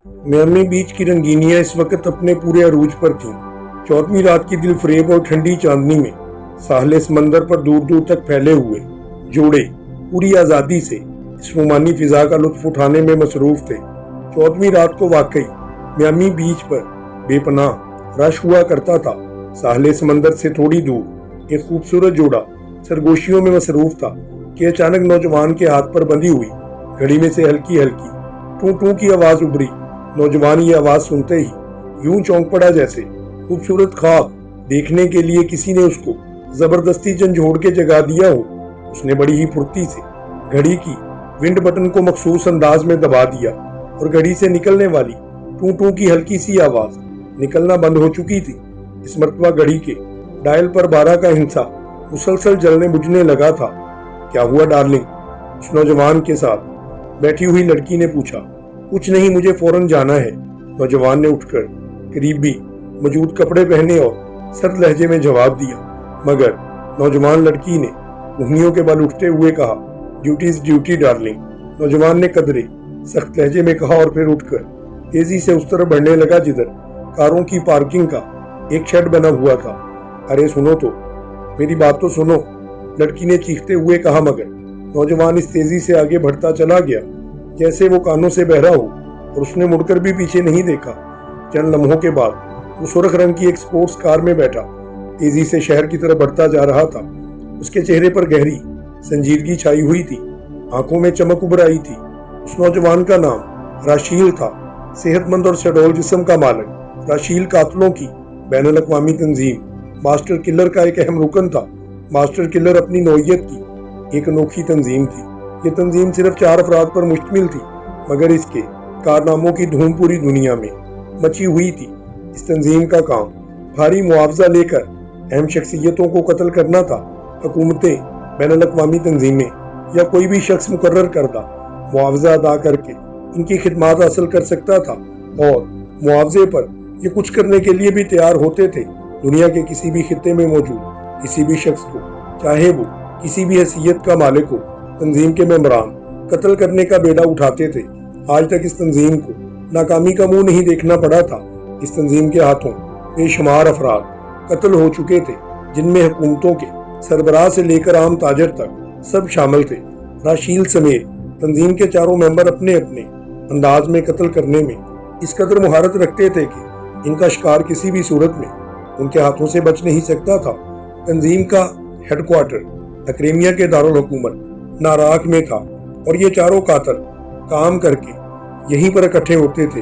Miami बीच की रंगीनियां इस वक्त अपने पूरे अरूज पर थीं। 14वीं रात की दिलफरेब और ठंडी चांदनी में साहले समंदर पर दूर दूर तक फैले हुए जोड़े पूरी आज़ादी से इस रोमानी फिजा का लुत्फ उठाने में मसरूफ थे। 14वीं रात को वाकई मियामी बीच पर बेपनाह रश हुआ करता था। साहले समंदर से थोड़ी दूर एक खूबसूरत जोड़ा सरगोशियों में मसरूफ था कि अचानक नौजवान के हाथ पर बंधी हुई घड़ी में से हल्की हल्की टू टू की आवाज उभरी। नौजवान ये आवाज सुनते ही यूं चौंक पड़ा जैसे खूबसूरत ख्वाब देखने के लिए किसी ने उसको जबरदस्ती झंझोड़ के जगा दिया हो। उसने बड़ी ही फुर्ती से घड़ी की विंड बटन को मखसूस अंदाज में दबा दिया और घड़ी से निकलने वाली टू टू की हल्की सी आवाज निकलना बंद हो चुकी थी। इस मर्तबा घड़ी के डायल पर 12 का हिंसा मुसलसल जलने बुझने लगा था। क्या हुआ डार्लिंग? उस नौजवान के साथ बैठी हुई लड़की ने पूछा। कुछ नहीं, मुझे फौरन जाना है। नौजवान ने उठकर करीबी मौजूद कपड़े पहने और सर्द लहजे में जवाब दिया। मगर नौजवान लड़की ने उंगलियों के बल उठते हुए कहा, ड्यूटी इज ड्यूटी डार्लिंग। नौजवान ने कदरे सख्त लहजे में कहा और फिर उठकर तेजी से उस तरफ बढ़ने लगा जिधर कारों की पार्किंग का एक शेड बना हुआ था। अरे सुनो तो, मेरी बात तो सुनो, लड़की ने चीखते हुए कहा। मगर नौजवान इस तेजी से आगे बढ़ता चला गया जैसे वो कानों से बहरा हो और उसने मुड़कर भी पीछे नहीं देखा। चंद लम्हों के बाद वो सुर्ख रंग की एक स्पोर्ट्स कार में बैठा तेजी से शहर की तरफ बढ़ता जा रहा था। उसके चेहरे पर गहरी संजीदगी छाई हुई थी, आंखों में चमक उभर आई थी। उस नौजवान का नाम राशील था, सेहतमंद और शडोल जिस्म का मालिक। राशील कातलों की बैनुल अक़वामी तंजीम मास्टर किलर का एक अहम रुकन था। मास्टर किलर अपनी नौइयत की एक अनोखी तंजीम थी। ये तंजीम सिर्फ 4 अफराद पर मुश्तमिल थी, मगर इसके कारनामों की धूम पूरी दुनिया में मची हुई थी। इस तंजीम का काम भारी मुआवजा लेकर अहम शख्सियतों को कत्ल करना था। हुकूमतें, बैनुल अक़वामी तंजीमें या कोई भी शख्स मुकर्रर करदा मुआवजा अदा करके इनकी खिदमात हासिल कर सकता था और मुआवजे पर ये कुछ करने के लिए भी तैयार होते थे। दुनिया के किसी भी खित्ते में मौजूद किसी भी शख्स को, चाहे वो किसी भी हैसियत का मालिक हो, तंजीम के मेंबरान कत्ल करने का बेड़ा उठाते थे। आज तक इस तंजीम को नाकामी का मुंह नहीं देखना पड़ा था। इस तंजीम के हाथों बेशुमार अफराद कत्ल हो चुके थे, जिनमें हुकूमतों के सरबराह से लेकर आम ताजर तक सब शामिल थे। राशील समेत तंजीम के चारों मेंबर अपने अपने अंदाज में कत्ल करने में इस कदर मुहारत रखते थे कि इनका शिकार किसी भी सूरत में उनके हाथों से बच नहीं सकता था। तंजीम का हेडक्वार्टर अक्रेमिया के दारुल हुकूमत नाराक में था और ये चारों कातर काम करके यहीं पर इकट्ठे होते थे।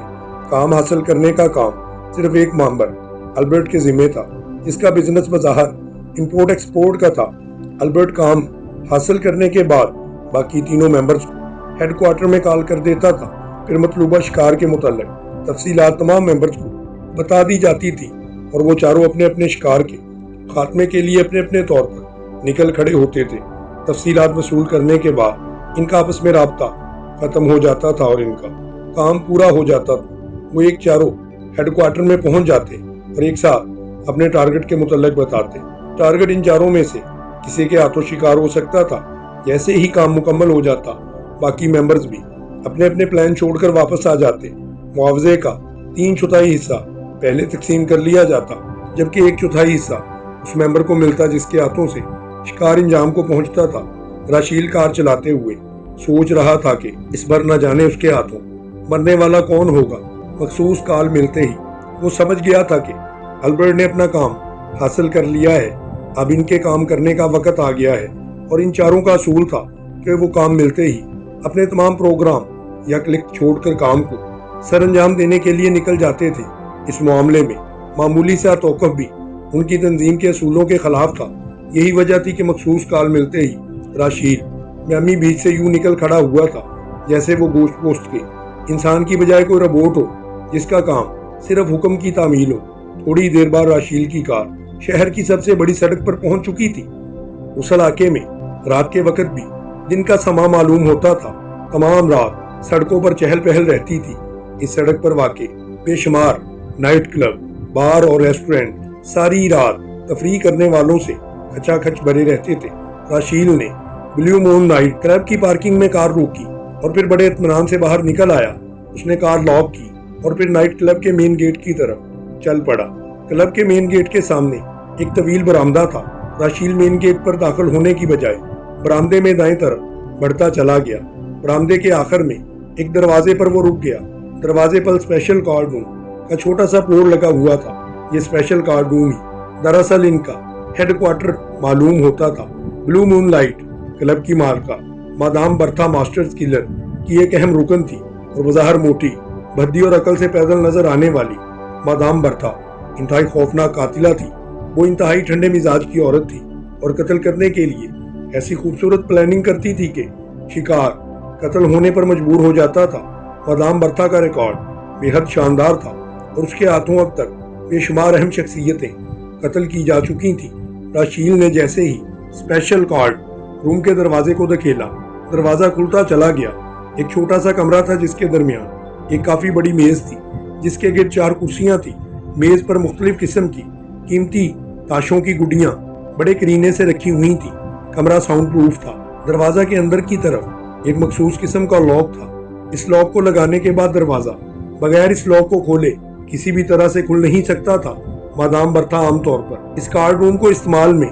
काम हासिल करने का काम सिर्फ एक मेंबर अल्बर्ट के जिम्मे था, जिसका बिजनेस बज़ाहिर इंपोर्ट एक्सपोर्ट का था। अल्बर्ट काम हासिल करने के बाद बाकी तीनों मेंबर्स को हेडक्वार्टर में कॉल कर देता था। फिर मतलूबा शिकार के मुताल्लिक तफसीलात तमाम मेंबर्स को बता दी जाती थी और वो चारों अपने अपने शिकार के खात्मे के लिए अपने अपने तौर पर निकल खड़े होते थे। तफसीलात वसूल करने के बाद इनका आपस में राब्ता खत्म हो जाता था और इनका काम पूरा हो जाता था। वो एक चारों हेडक्वार्टर में पहुंच जाते और एक साथ अपने टारगेट के मुताल्लिक बताते। टारगेट इन चारों में से किसी के हाथों शिकार हो सकता था। जैसे ही काम मुकम्मल हो जाता, बाकी मेंबर्स भी अपने अपने प्लान छोड़कर वापस आ जाते। मुआवजे का 3/4 हिस्सा पहले तकसीम कर लिया जाता, जबकि 1/4 हिस्सा उस मेंबर को मिलता जिसके हाथों से शिकार इंजाम को पहुंचता था। राशील कार चलाते हुए सोच रहा था कि इस बार न जाने उसके हाथों मरने वाला कौन होगा। मखसूस कॉल मिलते ही वो समझ गया था कि अल्बर्ट ने अपना काम हासिल कर लिया है। अब इनके काम करने का वक्त आ गया है और इन चारों का असूल था कि वो काम मिलते ही अपने तमाम प्रोग्राम या क्लिक छोड़कर काम को सर अंजाम देने के लिए निकल जाते थे। इस मामले में मामूली सा तौक़ुफ़ भी उनकी तंजीम के असूलों के खिलाफ था। यही वजह थी कि मखसूस कॉल मिलते ही राशील मियामी बीच से यूं निकल खड़ा हुआ था जैसे वो गोश्त पोस्ट के इंसान की बजाय कोई रोबोट हो जिसका काम सिर्फ हुक्म की तामील हो। थोड़ी देर बाद राशील की कार शहर की सबसे बड़ी सड़क पर पहुंच चुकी थी। उस इलाके में रात के वक्त भी दिन का समा मालूम होता था। तमाम रात सड़कों पर चहल पहल रहती थी। इस सड़क पर वाक़े बेशुमार नाइट क्लब, बार और रेस्टोरेंट सारी रात तफरीह करने वालों से खचाखच भरे रहते थे। राशील ने ब्लू मून नाइट क्लब की पार्किंग में कार रोकी और फिर बड़े इत्मीनान से बाहर निकल आया। उसने कार लॉक की और फिर नाइट क्लब के मेन गेट की तरफ चल पड़ा। क्लब के मेन गेट के सामने एक तवील बरामदा था। राशील मेन गेट पर दाखिल होने की बजाय बरामदे में दाएं तरफ बढ़ता चला गया। बरामदे के आखिर में एक दरवाजे पर वो रुक गया। दरवाजे पर स्पेशल कार्ड रूम का छोटा सा बोर्ड लगा हुआ था। ये स्पेशल कार्ड रूम ही दरअसल इनका हेडक्वार्टर मालूम होता था। ब्लू मून लाइट क्लब की मालका मादाम बर्था मास्टर्स किलर की एक अहम रुकन थी और बज़ाहिर मोटी, भद्दी और अकल से पैदल नजर आने वाली मादाम बर्था इंतहाई खौफनाक कातिला थी। वो इंतहाई ठंडे मिजाज की औरत थी और कत्ल करने के लिए ऐसी खूबसूरत प्लानिंग करती थी कि शिकार कत्ल होने पर मजबूर हो जाता था। मादाम बर्था का रिकॉर्ड बेहद शानदार था और उसके हाथों अब तक बेशुमार अहम शख्सियतें कत्ल की जा चुकी थीं। राशील ने जैसे ही स्पेशल कार्ड रूम के दरवाजे को धकेला, दरवाजा खुलता चला गया। एक छोटा सा कमरा था जिसके दरमियान एक काफी बड़ी मेज थी जिसके गिर्द 4 कुर्सियां थी। मेज पर मुख्तलिफ किस्म की कीमती ताशों की गुड्डियां बड़े करीने से रखी हुई थी। कमरा साउंड प्रूफ था। दरवाजा के अंदर की तरफ एक मखसूस किस्म का लॉक था। इस लॉक को लगाने के बाद दरवाजा बगैर इस लॉक को खोले किसी भी तरह से खुल नहीं सकता था। मादाम बर्था आमतौर पर इस कार्ड रूम को इस्तेमाल में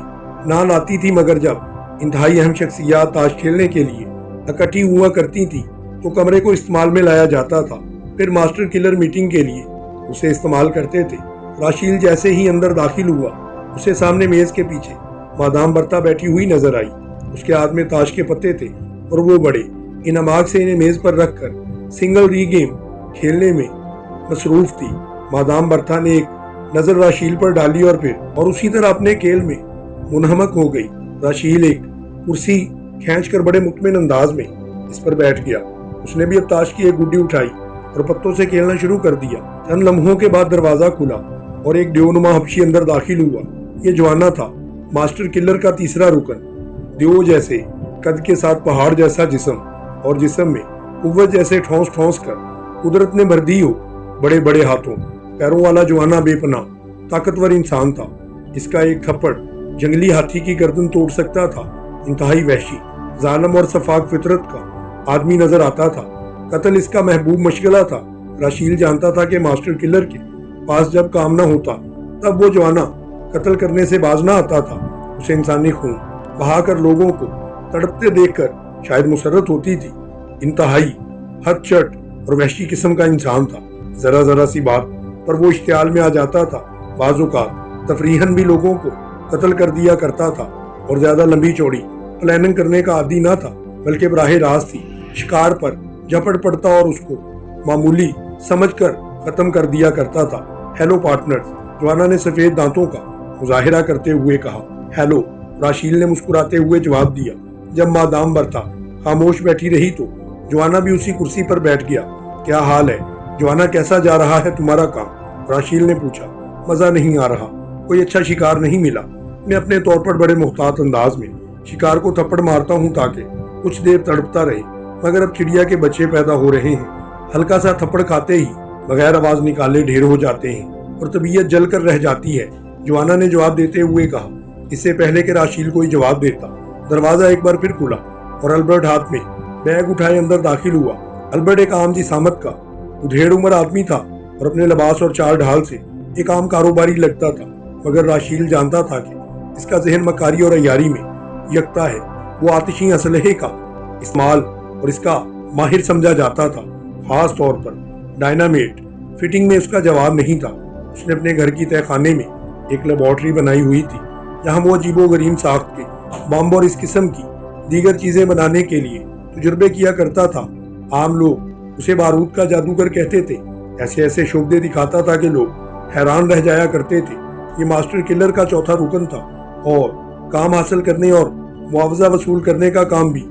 ना लाती थी, मगर जब इंतहाई अहम शख्सियात ताश खेलने के लिए इकट्ठी हुआ करती थी तो कमरे को इस्तेमाल में लाया जाता था। फिर मास्टर किलर मीटिंग के लिए उसे इस्तेमाल करते थे। राशील जैसे ही अंदर दाखिल हुआ, उसे सामने मेज के पीछे मादाम बर्था बैठी हुई नजर आई। उसके हाथ में ताश के पत्ते थे और वो बड़े इनामाग से इन्हें मेज पर रखकर सिंगल री गेम खेलने में मसरूफ थी। मादाम बर्था ने एक नजर राशील पर डाली और उसी तरह अपने खेल में मुनहमक हो गई। राशील एक कुर्सी खींचकर बड़े मुतमिन अंदाज में इस पर बैठ गया। उसने भी अब ताश की एक गुड्डी उठाई और पत्तों से खेलना शुरू कर दिया। चंद लम्हों के बाद दरवाजा खुला और एक देवनुमा हबशी अंदर दाखिल हुआ। ये जवाना था मास्टर किलर का तीसरा रुकन। देव जैसे कद के साथ पहाड़ जैसा जिस्म और जिस्म में कुव्वत जैसे ठोंस ठोंस कर कुदरत ने भर दी हो। बड़े बड़े हाथों पैरों वाला जवाना बेपनाह ताकतवर इंसान था। इसका एक थप्पड़ जंगली हाथी की गर्दन तोड़ सकता था। इंतहाई वहशी, जालिम और सफाक फितरत का आदमी नजर आता था। कत्ल इसका महबूब मशगला था। राशील जानता था कि मास्टर किलर के पास जब काम न होता तब वो जवाना कत्ल करने से बाज न आता था। उसे इंसानी खून बहाकर लोगों को तड़पते देखकर शायद मुसरत होती थी। इंतहाई हदचट और वहशी किस्म का इंसान था। जरा जरा सी बात पर वो इश्तियाल में आ जाता था। बाज़-औक़ात तफरीहन भी लोगों को कत्ल कर दिया करता था और ज्यादा लंबी चौड़ी प्लानिंग करने का आदी ना था, बल्कि बराह रास्त ही शिकार पर झपट पड़ता और उसको मामूली समझकर खत्म कर दिया करता था। हेलो पार्टनर्स, जवाना ने सफेद दांतों का मुजाहिरा करते हुए कहा। हेलो, राशील ने मुस्कुराते हुए जवाब दिया। जब मादाम बर्था खामोश बैठी रही तो जवाना भी उसी कुर्सी पर बैठ गया। क्या हाल है जवाना, कैसा जा रहा है तुम्हारा काम? राशील ने पूछा। मजा नहीं आ रहा, कोई अच्छा शिकार नहीं मिला। मैं अपने तौर पर बड़े मुहतात अंदाज में शिकार को थप्पड़ मारता हूँ ताकि कुछ देर तड़पता रहे, मगर अब चिड़िया के बच्चे पैदा हो रहे हैं। हल्का सा थप्पड़ खाते ही बगैर आवाज निकाले ढेर हो जाते हैं और तबीयत जल कर रह जाती है, जवाना ने जवाब देते हुए कहा। इससे पहले कि राशील कोई जवाब देता, दरवाजा एक बार फिर खुला और अल्बर्ट हाथ में बैग उठाए अंदर दाखिल हुआ। अल्बर्ट एक आम जिसामत का उधेड़ उम्र आदमी था और अपने लिबास और चाल ढाल से एक आम कारोबारी लगता था, मगर राशील जानता था कि इसका जहन मकारी और अय्यारी में यकता है। वो आतिशी असलहे का इस्तेमाल और इसका माहिर समझा जाता था। खास तौर पर डायनामेट फिटिंग में उसका जवाब नहीं था। उसने अपने घर की तहखाने में एक लेबॉर्ट्री बनाई हुई थी जहां वो अजीबो गरीब साख्त के बम और इस किस्म की दीगर चीजें बनाने के लिए तजुर्बे किया करता था। आम लोग उसे बारूद का जादूगर कहते थे। ऐसे ऐसे शोबदे दिखाता था कि लोग हैरान रह जाया करते थे। ये मास्टर किलर का चौथा रुकन था और काम हासिल करने और मुआवजा वसूल करने का काम भी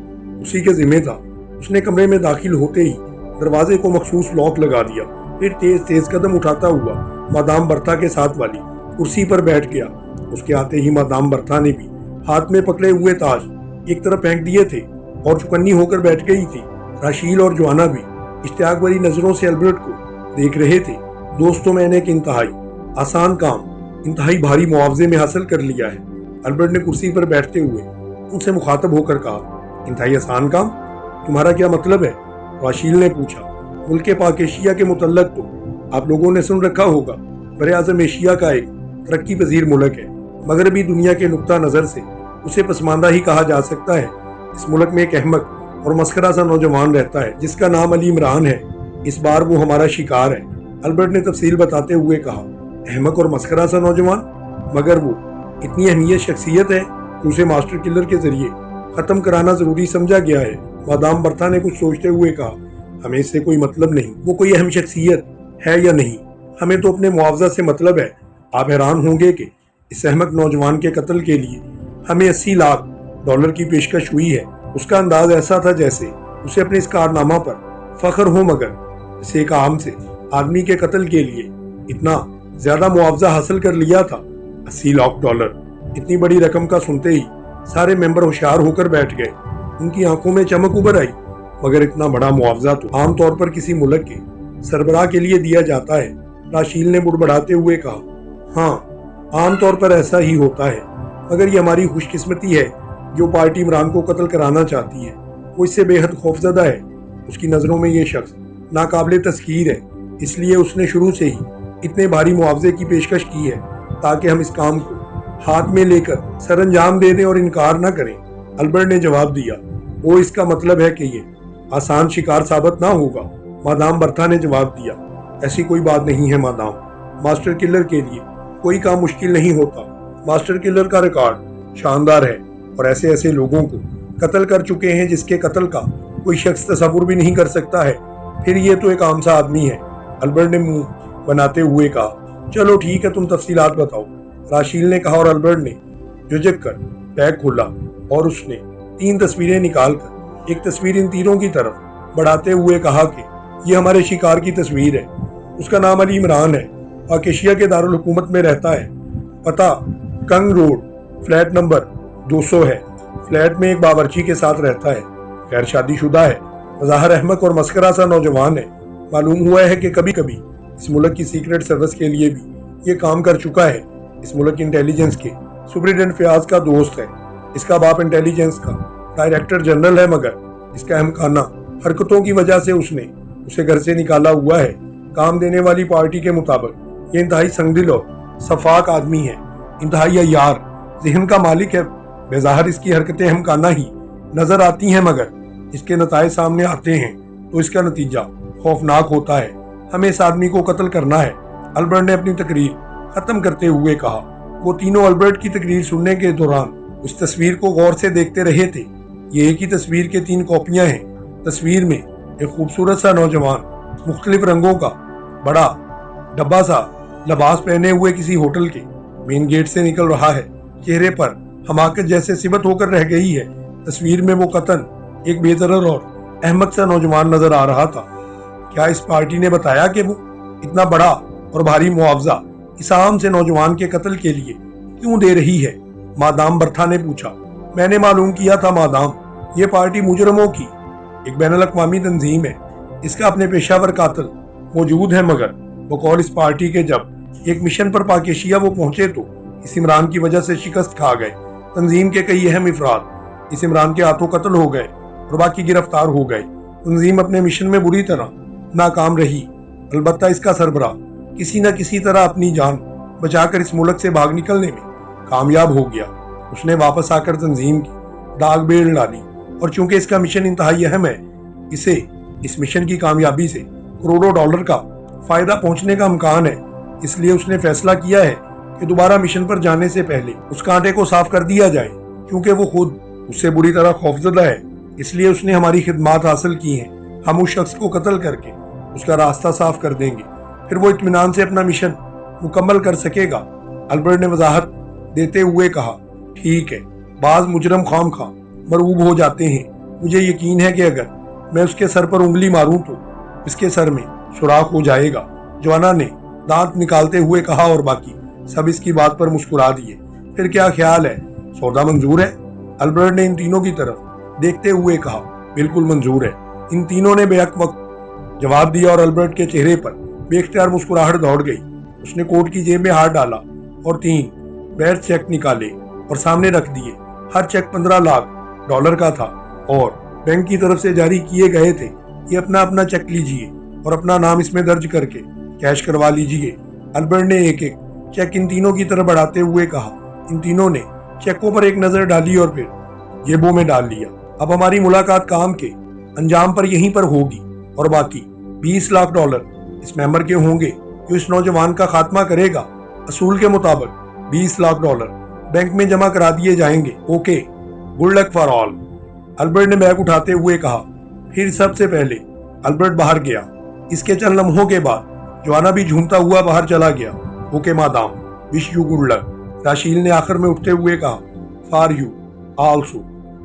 उसी के जिम्मे था। उसने कमरे में दाखिल होते ही दरवाजे को मखसूस लॉक लगा दिया, फिर तेज तेज कदम उठाता हुआ मादाम बर्था के साथ वाली कुर्सी पर बैठ गया। उसके आते ही मादाम बर्था ने भी हाथ में पकड़े हुए ताज एक तरफ फेंक दिए थे और चुकन्नी होकर बैठ गई थी। राशील और जवाना भी इश्तियाक भरी नजरों से अल्बर्ट को देख रहे थे। दोस्तों, मैंने एक इंतहाई आसान काम इंतहाई भारी मुआवजे में हासिल कर लिया है, अल्बर्ट ने कुर्सी पर बैठते हुए उनसे मुखातब होकर कहा। इंतहाई आसान काम? तुम्हारा क्या मतलब है? राशील ने पूछा। मुल्क पाक एशिया के मुतल्लक तो आप लोगों ने सुन रखा होगा, बरे-आज़म एशिया का एक तरक्की पजीर मुल्क है। मगरबी दुनिया के नुक्ता नज़र से उसे पसमानदा ही कहा जा सकता है। इस मुल्क में एक अहमक और मस्करा सा नौजवान रहता है जिसका नाम अली इमरान है। इस बार वो हमारा शिकार है, अल्बर्ट ने तफसील बताते हुए कहा। अहमक और मस्करा सा नौजवान, मगर वो इतनी अहमियत शख्सियत है कि उसे मास्टर किलर के जरिए खत्म कराना जरूरी समझा गया है। मादाम बर्था ने कुछ सोचते हुए कहा, हमें इससे कोई मतलब नहीं, वो कोई अहम शख्सियत है या नहीं, हमें तो अपने मुआवजा से मतलब है। आप हैरान होंगे कि इस अहमक नौजवान के कत्ल के लिए हमें 80 लाख डॉलर की पेशकश हुई है। उसका अंदाज ऐसा था जैसे उसे अपने इस कारनामा पर फख्र हो, मगर इसे एक आम से आदमी के कत्ल के लिए इतना ज्यादा मुआवजा हासिल कर लिया था। 80 लाख डॉलर, इतनी बड़ी रकम का सुनते ही सारे मेंबर होशियार होकर बैठ गए। उनकी आंखों में चमक उभर आई। मगर इतना बड़ा मुआवजा तो आमतौर पर किसी मुल्क के सरबराह के लिए दिया जाता है, राशील ने बुड़बड़ाते हुए कहा। हाँ, आमतौर पर ऐसा ही होता है, मगर ये हमारी खुशकिस्मती है जो पार्टी इमरान को कत्ल कराना चाहती है। वो इससे बेहद खौफजदा है। उसकी नज़रों में ये शख्स नाकाबिले तस्खीर है, इसलिए उसने शुरू से ही इतने भारी मुआवजे की पेशकश की है ताकि हम इस काम को हाथ में लेकर सर अंजाम दे दें और इनकार न करें। अल्बर्ट ने जवाब दिया, वो इसका मतलब है कि ये आसान शिकार साबित ना होगा। मादाम बर्था ने जवाब दिया, ऐसी कोई बात नहीं है मादाम, मास्टर किलर के लिए कोई काम मुश्किल नहीं होता। मास्टर किलर का रिकॉर्ड शानदार है और ऐसे ऐसे लोगों को कत्ल कर चुके हैं जिसके कत्ल का कोई शख्स तसव्वुर भी नहीं कर सकता है। फिर ये तो एक आम सा आदमी है, अल्बर्ट ने मुंह बनाते हुए कहा। चलो ठीक है, तुम तफसीलात बताओ, राशील ने कहा। और अल्बर्ट ने झुझक कर बैग खोला और उसने 3 तस्वीरें निकालकर एक तस्वीर इन तीनों की तरफ बढ़ाते हुए कहा कि ये हमारे शिकार की तस्वीर है। उसका नाम अली इमरान है, पाकिस्तान के दारुल हुकूमत में रहता है। पता कंग रोड, फ्लैट नंबर 200 है। फ्लैट में एक बावर्ची के साथ रहता है, गैर शादीशुदा है, बज़ाहिर अहमक और मस्करा सा नौजवान है। मालूम हुआ है कि कभी कभी इस मुल्क की सीक्रेट सर्विस के लिए भी ये काम कर चुका है। इस मुल्क इंटेलिजेंस के सुपरिटेंडेंट फयाज का दोस्त है। इसका बाप इंटेलिजेंस का डायरेक्टर जनरल है, मगर इसका अहमकाना हरकतों की वजह से उसने उसे घर से निकाला हुआ है। काम देने वाली पार्टी के मुताबिक ये इंतहाई संगदिल और सफाक आदमी है, इंतहाई अय्यार, ज़हन का मालिक है। बेज़ाहिर इसकी हरकतें अहमकाना ही नजर आती हैं, मगर इसके नताए सामने आते हैं तो इसका नतीजा खौफनाक होता है। हमें इस आदमी को कत्ल करना है, अल्बर्ट ने अपनी तकरीर खत्म करते हुए कहा। वो तीनों अल्बर्ट की तकरीर सुनने के दौरान उस तस्वीर को गौर से देखते रहे थे। ये एक ही तस्वीर के 3 कॉपियां हैं। तस्वीर में एक खूबसूरत सा नौजवान मुख्तलिफ रंगों का बड़ा डब्बा सा लिबास पहने हुए किसी होटल के मेन गेट से निकल रहा है। चेहरे पर हमाकत जैसे सिबत होकर रह गई है। तस्वीर में वो कतन एक बेदरर और अहमक सा नौजवान नजर आ रहा था। क्या इस पार्टी ने बताया कि वो इतना बड़ा और भारी मुआवजा इस आम से नौजवान के कत्ल के लिए क्यों दे रही है? मादाम बर्था ने पूछा। मैंने मालूम किया था मादाम, ये पार्टी मुजरमों की एक बैनुल-अक़वामी तंजीम है। इसका अपने पेशावर कातिल मौजूद है, मगर बकौल इस पार्टी के जब एक मिशन पर पाकिस्तान वो पहुंचे तो इस इमरान की वजह से शिकस्त खा गए। तंजीम के कई अहम अफराद इस इमरान के हाथों कत्ल हो गए और बाकी गिरफ्तार हो गए। तंजीम अपने मिशन में बुरी तरह नाकाम रही। अलबत्ता इसका सरबराह किसी न किसी तरह अपनी जान बचाकर इस मुल्क से भाग निकलने में कामयाब हो गया। उसने वापस आकर तंजीम की दाग बेड़ डाली और चूंकि इसका मिशन इंतहाई अहम है, इसे इस मिशन की कामयाबी से करोड़ों डॉलर का फायदा पहुंचने का इम्कान है। इसलिए उसने फैसला किया है कि दोबारा मिशन पर जाने से पहले उस कांटे को साफ कर दिया जाए, क्योंकि वो खुद उससे बुरी तरह खौफजदा है। इसलिए उसने हमारी खिदमात हासिल की हैं। हम उस शख्स को कत्ल करके उसका रास्ता साफ कर देंगे, फिर वो इत्मीनान से अपना मिशन मुकम्मल कर सकेगा। अल्बर्ट ने वजाहत देते हुए कहा, ठीक है, बाज मुजरम खाम खा मरूब हो जाते हैं। मुझे यकीन है कि अगर मैं उसके सर पर उंगली मारूं तो इसके सर में सुराख हो जाएगा। जवाना ने दांत निकालते हुए कहा और बाकी सब इसकी बात पर मुस्कुरा दिए। फिर क्या ख्याल है, सौदा मंजूर है? अल्बर्ट ने इन तीनों की तरफ देखते हुए कहा, बिल्कुल मंजूर है। इन तीनों ने बेहक वक्त जवाब दिया और अल्बर्ट के चेहरे पर बेख्तियार मुस्कुराहट दौड़ गई। उसने कोट की जेब में हाथ डाला और 3 बैर चेक निकाले और सामने रख दिए। हर चेक 15 लाख डॉलर का था और बैंक की तरफ से जारी किए गए थे। ये अपना अपना चेक लीजिए और अपना नाम इसमें दर्ज करके कैश करवा लीजिए। अल्बर्ट ने एक एक चेक इन तीनों की तरफ बढ़ाते हुए कहा। इन तीनों ने चेकों पर एक नजर डाली और फिर जेबों में डाल लिया। अब हमारी मुलाकात काम के अंजाम पर यहीं पर होगी और बाकी 20 लाख डॉलर इस मेंबर के होंगे जो इस नौजवान का खात्मा करेगा। असूल के मुताबिक 20 लाख डॉलर बैंक में जमा करा दिए जाएंगे। Okay, good luck for all, Albert ने बैग उठाते हुए कहा। फिर सबसे पहले अल्बर्ट बाहर गया। इसके चंद लम्हों के बाद जोआना भी झूमता हुआ बाहर चला गया। Okay madam, wish you good luck, Rashil ने आखिर में उठते हुए कहा। फॉर यू आल्सो,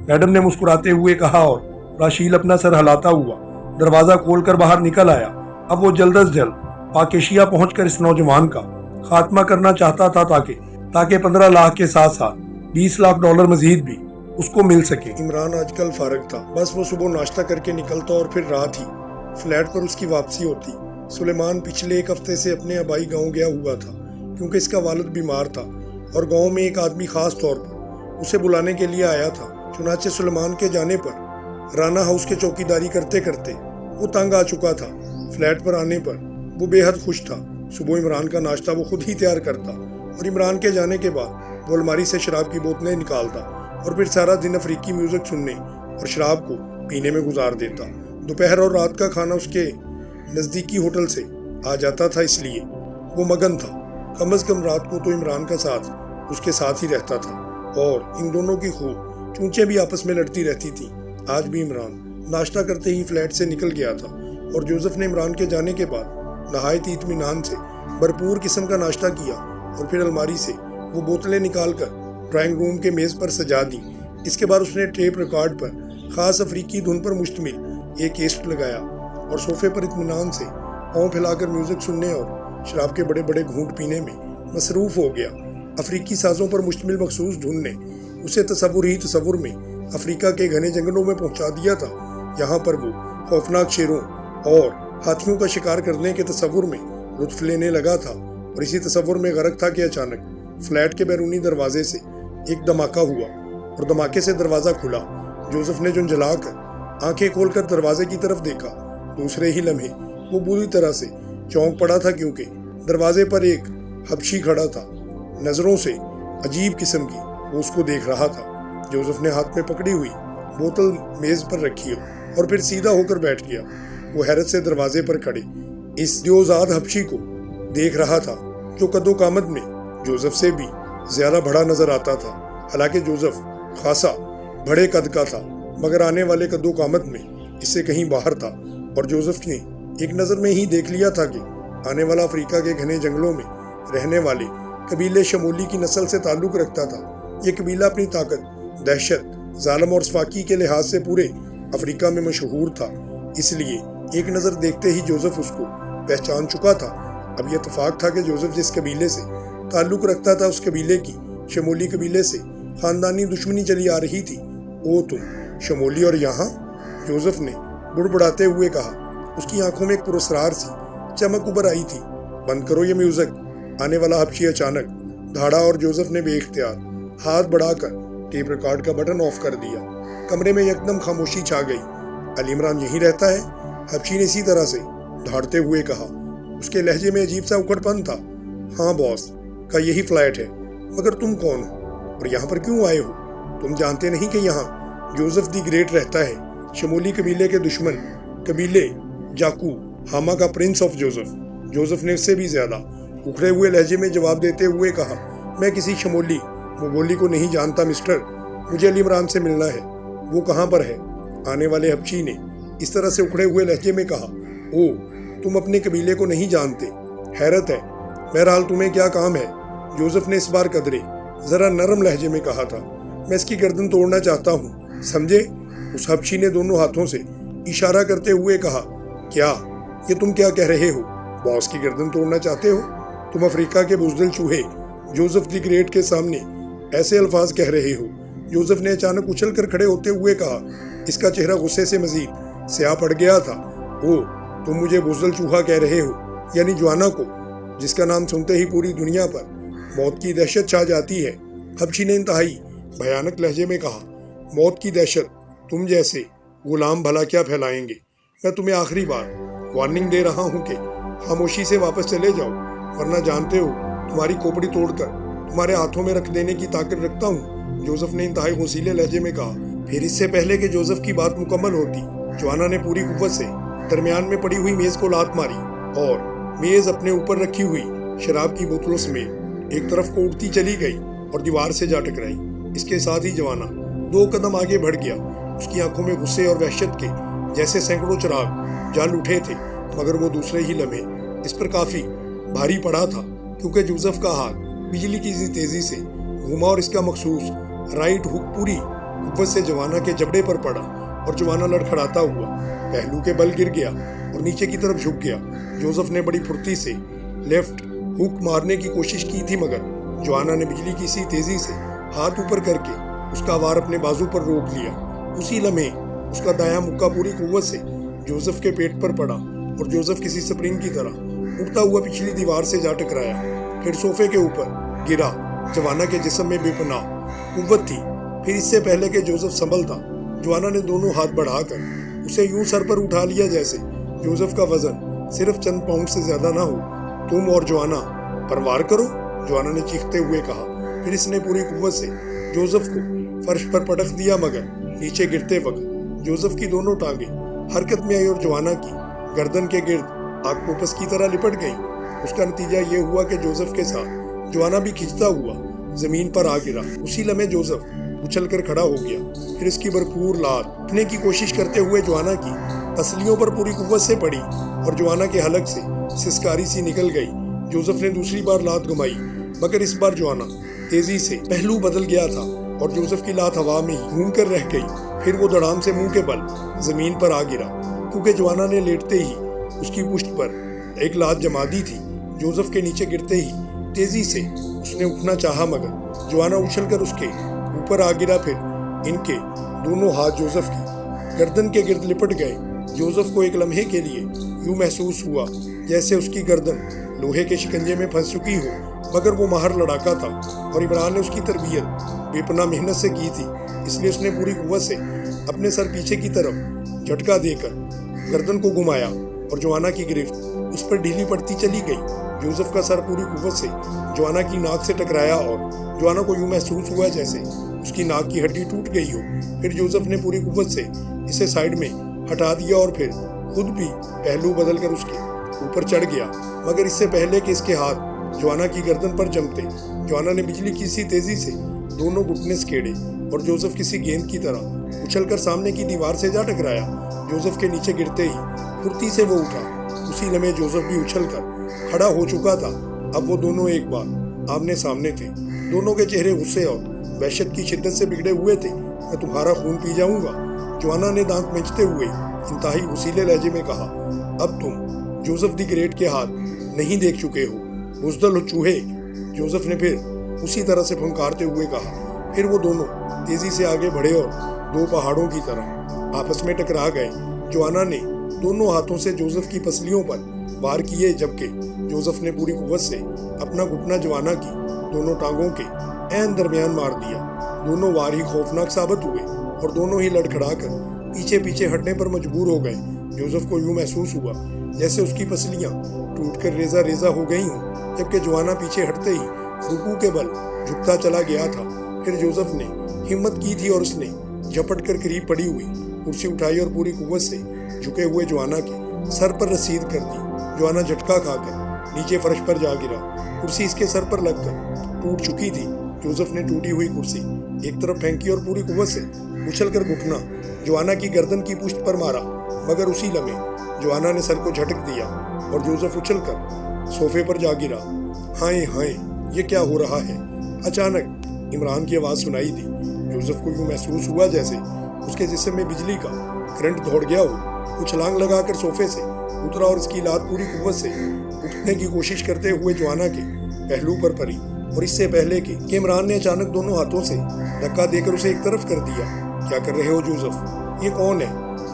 मैडम ने मुस्कुराते हुए कहा और राशील अपना सर हिलाता हुआ दरवाजा खोलकर बाहर निकल आया। अब वो जल्द अज जल्द पाकेशिया पहुंचकर इस नौजवान का खात्मा करना चाहता था ताकि 15 लाख के साथ साथ 20 लाख डॉलर मजीद भी उसको मिल सके। इमरान आजकल फारग था। बस वो सुबह नाश्ता करके निकलता और फिर रात ही फ्लैट पर उसकी वापसी होती। सुलेमान पिछले एक हफ्ते से अपने आबाई गांव गया हुआ था क्योंकि इसका वालिद बीमार था और गांव में एक आदमी खास तौर पर उसे बुलाने के लिए आया था। चुनाचे सुलेमान के जाने पर राना हाउस के चौकीदारी करते करते वो तंग आ चुका था। फ्लैट पर आने पर वो बेहद खुश था। सुबह इमरान का नाश्ता वो खुद ही तैयार करता और इमरान के जाने के बाद वो अलमारी से शराब की बोतलें निकालता और फिर सारा दिन अफ्रीकी म्यूजिक सुनने और शराब को पीने में गुजार देता। दोपहर और रात का खाना उसके नज़दीकी होटल से आ जाता था, इसलिए वो मगन था। कम अज कम रात को तो इमरान का साथ उसके साथ ही रहता था और इन दोनों की खूब चूंचें भी आपस में लड़ती रहती थी। आज भी इमरान नाश्ता करते ही फ्लैट से निकल गया था और जोसेफ ने इमरान के जाने के बाद नहायत इत्मीनान से भरपूर किस्म का नाश्ता किया और फिर अलमारी से वो बोतलें निकालकर ड्राइंग रूम के मेज पर सजा दी। इसके बाद उसने टेप रिकॉर्ड पर खास अफ्रीकी धुन पर मुश्तमिल एक केस्ट लगाया और सोफे पर इत्मीनान से पाँव फैलाकर म्यूजिक सुनने और शराब के बड़े बड़े घूंट पीने में मसरूफ हो गया। अफ्रीकी साजों पर मुश्तमिल मखसूस धुन ने उसे तसव्वुर में अफ्रीका के घने जंगलों में पहुंचा दिया था। यहाँ पर वो खौफनाक शेरों और हाथियों का शिकार करने के तसव्वुर में लुत्फ लेने लगा था और इसी तसव्वुर में गरक था कि अचानक फ्लैट के बैरूनी दरवाजे से एक धमाका हुआ और धमाके से दरवाजा खुला। जोसेफ ने झुंझलाकर आंखें खोलकर दरवाजे की तरफ देखा। दूसरे ही लम्हे वो बुरी तरह से चौंक पड़ा था क्योंकि दरवाजे पर एक हबशी खड़ा था। नजरों से अजीब किस्म की वो उसको देख रहा था। जोसेफ ने हाथ में पकड़ी हुई बोतल मेज पर रखी और फिर सीधा होकर बैठ गया। वो हैरत से दरवाजे पर खड़े इस दियोजाद हबशी को देख रहा था जो कदो कामत में जोसेफ से भी ज्यादा बड़ा नजर आता था। हालांकि जोसेफ खासा बड़े कद का था मगर आने वाले कदो कामत में इससे कहीं बाहर था और जोसेफ ने एक नजर में ही देख लिया था कि आने वाला अफ्रीका के घने जंगलों में रहने वाले कबीले शमोली की नस्ल से ताल्लुक रखता था। ये कबीला अपनी ताकत, दहशत, जालम और सफाकी के लिहाज से पूरे अफ्रीका में मशहूर था। इसलिए एक नज़र देखते ही जोसेफ उसको पहचान चुका था। अब यह इत्तेफाक था कि जोसेफ जिस कबीले से ताल्लुक रखता था उस कबीले की शमोली कबीले से खानदानी दुश्मनी चली आ रही थी। ओ तुम शमोली और यहाँ, जोसेफ ने बुड़बुड़ाते हुए कहा। उसकी आंखों में एक पुरस्कार सी चमक उभर आई थी। बंद करो ये म्यूजिक, आने वाला हबशी अचानक धाड़ा और जोसेफ ने बेइख्तियार हाथ बढ़ाकर टेप रिकॉर्ड का बटन ऑफ कर दिया। कमरे में एकदम खामोशी छा गई। अली इमरान यहीं रहता है? हबशी ने इसी तरह से धाड़ते हुए कहा। उसके लहजे में अजीब सा उखड़पन था। हाँ बॉस का यही फ्लैट है, मगर तुम कौन हो और यहाँ पर क्यों आए हो? तुम जानते नहीं कि यहाँ जोसेफ दी ग्रेट रहता है, शमोली कबीले के दुश्मन कबीले जाकू हामा का प्रिंस ऑफ जोसेफ। जोसेफ ने उससे भी ज्यादा उखड़े हुए लहजे में जवाब देते हुए कहा, मैं किसी शमोली मुगोली को नहीं जानता मिस्टर, मुझे अली इमरान से मिलना है। वो कहाँ पर है? आने वाले हबशी ने इस तरह से उखड़े हुए लहजे में कहा। ओ तुम अपने कबीले को नहीं जानते, हैरत है। बहरहाल तुम्हें क्या काम है? जोसेफ ने इस बार कदरे जरा नरम लहजे में कहा था। मैं इसकी गर्दन तोड़ना चाहता हूँ, समझे? उस हबशी ने दोनों हाथों से इशारा करते हुए कहा। क्या ये तुम क्या कह रहे हो? बॉस की गर्दन तोड़ना चाहते हो? तुम अफ्रीका के बुज़दिल चूहे जोसेफ दी ग्रेट के सामने ऐसे अल्फाज कह रहे हो? जोसेफ ने अचानक उछल कर खड़े होते हुए कहा। इसका चेहरा गुस्से से मजीद स्याह पड़ गया था। ओ तुम मुझे बुज़दिल चूहा कह रहे हो, यानी जोआना को, जिसका नाम सुनते ही पूरी दुनिया पर मौत की दहशत छा जाती है। हबशी ने इंतहाई भयानक लहजे में कहा। मौत की दहशत तुम जैसे गुलाम भला क्या फैलाएंगे? मैं तुम्हें आखिरी बार वार्निंग दे रहा हूँ कि खामोशी से वापस चले जाओ, वरना जानते हो तुम्हारी खोपड़ी तोड़कर तुम्हारे हाथों में रख देने की ताकत रखता हूँ, जोसेफ ने इंतहाई गसीले लहजे में कहा। फिर इससे पहले कि जोसेफ की बात मुकम्मल होती, जोआना ने पूरी कुव्वत से दरमियान में पड़ी हुई मेज को लात मारी और मेज अपने ऊपर रखी हुई शराब की बोतलों समेत एक तरफ को उड़ती चली गई और दीवार से जा टकराई। इसके साथ ही जोआना 2 कदम आगे बढ़ गया। उसकी आंखों में गुस्से और वहशत के जैसे सैकड़ों चिराग जल उठे थे, मगर वो दूसरे ही लम्हे इस पर काफी भारी पड़ा था, क्योंकि जोसेफ का हाथ बिजली की सी तेजी से घूमा और इसका मखसूस राइट हुक पूरी कुव्वत से जोआना के जबड़े पर पड़ा और जोआना लड़खड़ाता हुआ पहलू के बल गिर गया और नीचे की तरफ झुक गया। जोसेफ ने बड़ी फुर्ती से लेफ्ट हुक मारने की कोशिश की थी, मगर जोआना ने बिजली की सी तेजी से हाथ ऊपर करके उसका वार अपने बाजू पर रोक लिया। उसी लम्हे उसका दायां मुक्का पूरी कुव्वत से जोसेफ के पेट पर पड़ा और जोसेफ किसी स्प्रिंग की तरह उड़ता हुआ पिछली दीवार से जा टकराया, फिर सोफे के ऊपर गिरा। जोआना के जिस्म में बेपनाह कुव्वत थी। फिर इससे पहले कि जोसेफ संभलता, जोआना ने दोनों हाथ बढ़ाकर उसे यूं सर पर उठा लिया जैसे जोसेफ का वजन सिर्फ चंद पाउंड से ज्यादा ना हो। तुम और जोआना पर वार करो, जोआना ने चीखते हुए कहा। फिर इसने पूरी कुव्वत से जोसेफ को फर्श पर पटक दिया, मगर नीचे गिरते वक्त जोसेफ की दोनों टांगे हरकत में आई और जोआना की गर्दन के गिर्द ऑक्टोपस की तरह लिपट गई। उसका नतीजा ये हुआ कि जोसेफ के साथ जोआना भी खिंचता हुआ जमीन पर आ गिरा। उसी लम्हे जोसेफ उछल कर खड़ा हो गया। फिर इसकी भरपूर लात उठने की कोशिश करते हुए जोआना की पसलियों पर पूरी कुव्वत से पड़ी और जोआना के हलक से सिसकारी सी निकल गई। जोसेफ ने दूसरी बार लात घुमाई, मगर इस बार जोआना तेजी से पहलू बदल गया था और जोसेफ की लात हवा में ही घूम कर रह गई। फिर वो धड़ाम से मुंह के बल जमीन पर आ गिरा, क्योंकि जोआना ने लेटते ही उसकी पुश्त पर एक लात जमा दी थी। जोसेफ के नीचे गिरते ही तेजी से उसने उठना चाहा, मगर जोआना उछलकर उसके ऊपर आ गिरा। फिर इनके दोनों हाथ जोसेफ की गर्दन के गिर्द लिपट गए। जोसेफ को एक लम्हे के लिए यूं महसूस हुआ जैसे उसकी गर्दन लोहे के शिकंजे में फंस चुकी हो, मगर वो माहर लड़ाका था और इमरान ने उसकी तरबियत बेपनाह मेहनत से की थी, इसलिए उसने पूरी कुव्वत से अपने सर पीछे की तरफ झटका देकर गर्दन को घुमाया और जोआना की गिरफ्त उस पर ढीली पड़ती चली गई। जोसेफ का सर पूरी कुव्वत से जोआना की नाक से टकराया और जोआना को यूं महसूस हुआ जैसे उसकी नाक की हड्डी टूट गई हो। फिर जोसेफ ने पूरी कुव्वत से इसे साइड में हटा दिया और फिर खुद भी पहलू बदलकर उसके ऊपर चढ़ गया, मगर इससे पहले कि इसके हाथ जोआना की गर्दन पर जमते, जोआना ने बिजली की सी तेजी से दोनों घुटने सकेड़े और जोसेफ किसी गेंद की तरह उछलकर सामने की दीवार से जा टकराया। जोसेफ के नीचे गिरते ही फुर्ती से वो उठा। उसी लम्हे जोसेफ भी उछलकर खड़ा हो चुका था। अब वो दोनों एक बार आमने सामने थे। दोनों के चेहरे गुस्से और वहशत की शिद्दत से बिगड़े हुए थे। मैं तुम्हारा खून पी जाऊंगा, जोआना ने दांत मेंचते हुए इंतहाई गुस्सीले लहजे में कहा। अब तुम जोसेफ द ग्रेट के हाथ नहीं देख चुके हो, बुज़दिल चूहे, जोसेफ ने फिर उसी तरह से फुंकारते हुए कहा। फिर वो दोनों तेजी से आगे बढ़े और 2 पहाड़ों की तरह आपस में टकरा गए। जोआना ने दोनों हाथों से जोसेफ की पसलियों पर वार किए, जबकि जोसेफ ने पूरी कुव्वत से अपना घुटना जोआना की दोनों टांगों के ऐन दरमियान मार दिया। दोनों वार ही खौफनाक साबित हुए और दोनों ही लड़खड़ाकर पीछे पीछे हटने पर मजबूर हो गए। जोसेफ को यूं महसूस हुआ जैसे उसकी पसलियां टूटकर रेजा रेजा हो गई हों, जबकि जोआना पीछे हटते ही रुकू के बल झुकता चला गया था। फिर जोसेफ ने हिम्मत की थी और उसने झपट कर करीब पड़ी हुई कुर्सी उठाई और पूरी कुव्वत से झुके हुए जोआना के सर पर रसीद कर दी। जोआना झटका खाकर नीचे फर्श पर जा गिरा। कुर्सी इसके सर पर लगकर टूट चुकी थी। जोसेफ ने टूटी हुई कुर्सी एक तरफ फेंकी और पूरी कुव्वत से उछलकर घुटना जोआना की गर्दन की पुश्त पर मारा, मगर उसी लम्हे जोआना ने सर को झटक दिया और जोसेफ उछलकर सोफे पर जा गिरा। हाय हाय, ये क्या हो रहा है? अचानक इमरान की आवाज़ सुनाई दी। जोसेफ को यूं महसूस हुआ जैसे उसके जिस्म में बिजली का करंट दौड़ गया हो। वो छलांग लगाकर सोफे से उतरा और इसकी लात पूरी कुव्वत से उठने की कोशिश करते हुए जोआना के पहलू पर पड़ी, और इससे पहले कि इमरान ने अचानक दोनों हाथों से धक्का देकर उसे एक तरफ कर दिया। क्या कर रहे हो जोसेफ? ये कौन है?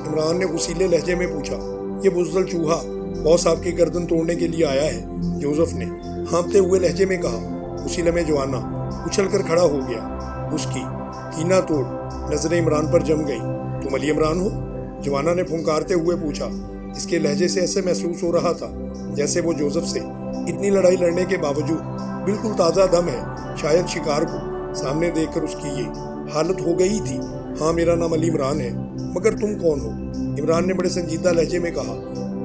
इमरान ने गुस्सीले लहजे में पूछा। ये बुज़दिल चूहा बॉस आपकी गर्दन तोड़ने के लिए आया है, जोसेफ ने हाँफते हुए लहजे में कहा। उसी लम्हे जोआना उछलकर खड़ा हो गया। उसकी कीना तोड़ नजरें इमरान पर जम गई। तुम अली इमरान हो? जोआना ने फुंकारते हुए पूछा। اس کے لہجے سے ایسے محسوس ہو رہا تھا جیسے وہ جوزف سے اتنی لڑائی لڑنے کے باوجود بالکل تازہ دم ہے. شاید شکار کو سامنے دیکھ کر اس کی یہ حالت ہو گئی تھی. ہاں میرا نام علی عمران ہے، مگر تم کون ہو؟ عمران نے بڑے سنجیدہ لہجے میں کہا.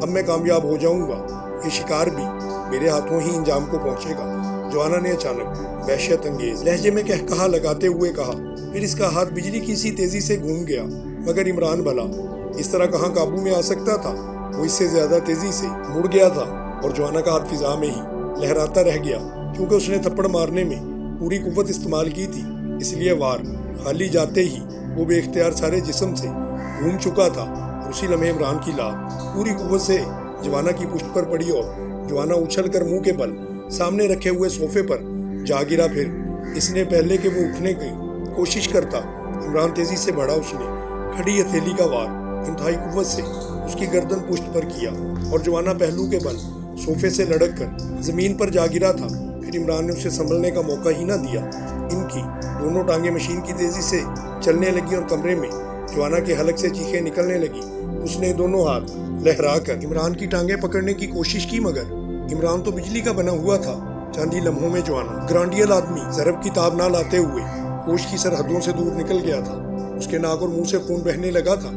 اب میں کامیاب ہو جاؤں گا، یہ شکار بھی میرے ہاتھوں ہی انجام کو پہنچے گا. جوانا نے اچانک وحشت انگیز لہجے میں کہا لگاتے ہوئے کہا. پھر اس کا ہاتھ بجلی کی سی تیزی سے گھوم گیا. مگر عمران بھلا اس طرح کہاں قابو میں آ سکتا تھا؟ وہ اس سے زیادہ تیزی سے مڑ گیا تھا اور جوانا کا ہاتھ فضا میں ہی لہراتا رہ گیا. کیونکہ اس نے تھپڑ مارنے میں پوری قوت استعمال کی تھی، اس لیے وار خالی جاتے ہی وہ بے اختیار سارے جسم سے گھوم چکا تھا. اور اسی لمحے عمران کی لات پوری قوت سے جوانا کی پشت پر پڑی اور جوانا اچھل کر منہ کے بل سامنے رکھے ہوئے صوفے پر جا گرا. پھر اس نے پہلے کہ وہ اٹھنے کی کوشش کرتا، عمران تیزی سے بڑھا. اس نے کھڑی ہتھیلی کا وار انتہائی قوت سے اس کی گردن پشت پر کیا اور جوانا پہلو کے بل صوفے سے لڑک کر زمین پر جا گرا تھا. پھر عمران نے اسے سنبھلنے کا موقع ہی نہ دیا. ان کی دونوں ٹانگیں مشین کی تیزی سے چلنے لگی اور کمرے میں جوانا کے حلق سے چیخیں نکلنے لگی. اس نے دونوں ہاتھ لہرا کر عمران کی ٹانگیں پکڑنے کی کوشش کی، مگر عمران تو بجلی کا بنا ہوا تھا. چاندی لمحوں میں جوانا گرانڈیل آدمی ضرب کی تاب نہ لاتے ہوئے ہوش کی سرحدوں سے دور نکل گیا تھا. اس کے ناک اور منہ سے خون بہنے لگا تھا.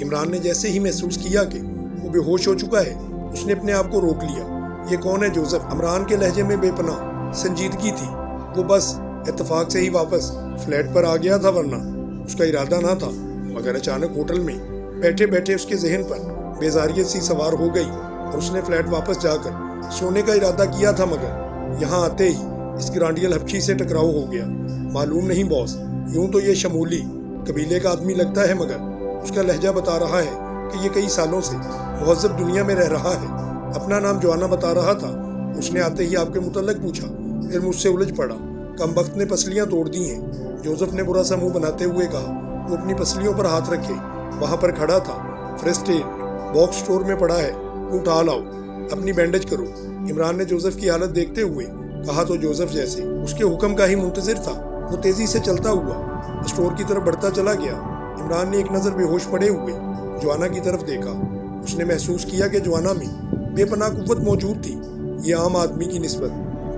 عمران نے جیسے ہی محسوس کیا کہ وہ بے ہوش ہو چکا ہے، اس نے اپنے آپ کو روک لیا. یہ کون ہے جوزف؟ عمران کے لہجے میں بے پناہ سنجیدگی تھی. وہ بس اتفاق سے ہی واپس فلیٹ پر آ گیا تھا، ورنہ اس کا ارادہ نہ تھا. مگر اچانک ہوٹل میں بیٹھے بیٹھے اس کے ذہن پر بیزاریت سی سوار ہو گئی اور اس نے فلیٹ واپس جا کر سونے کا ارادہ کیا تھا. مگر یہاں آتے ہی اس گرانڈیل حبشی سے ٹکراؤ ہو گیا. معلوم نہیں باس، یوں تو یہ شمولی قبیلے کا آدمی لگتا ہے، مگر اس کا لہجہ بتا رہا ہے کہ یہ کئی سالوں سے مہذب دنیا میں رہ رہا ہے. اپنا نام جوانا بتا رہا تھا. اس نے آتے ہی آپ کے متعلق پوچھا، پھر مجھ سے الجھ پڑا. کم وقت نے پسلیاں توڑ دی ہیں. جوزف نے برا سا منہ بناتے ہوئے کہا. وہ اپنی پسلیوں پر ہاتھ رکھے وہاں پر کھڑا تھا. فرسٹ ایڈ باکس اسٹور میں پڑا ہے، اٹھا لاؤ، اپنی بینڈیج کرو. عمران نے جوزف کی حالت دیکھتے ہوئے کہا تو جوزف جیسے اس کے حکم کا ہی منتظر تھا، وہ تیزی سے چلتا ہوا اسٹور کی طرف بڑھتا چلا گیا. عمران نے ایک نظر بے ہوش پڑے ہوئے جوانا کی طرف دیکھا. اس نے محسوس کیا کہ جوانا میں بے پناہ قوت موجود تھی. یہ عام آدمی کی نسبت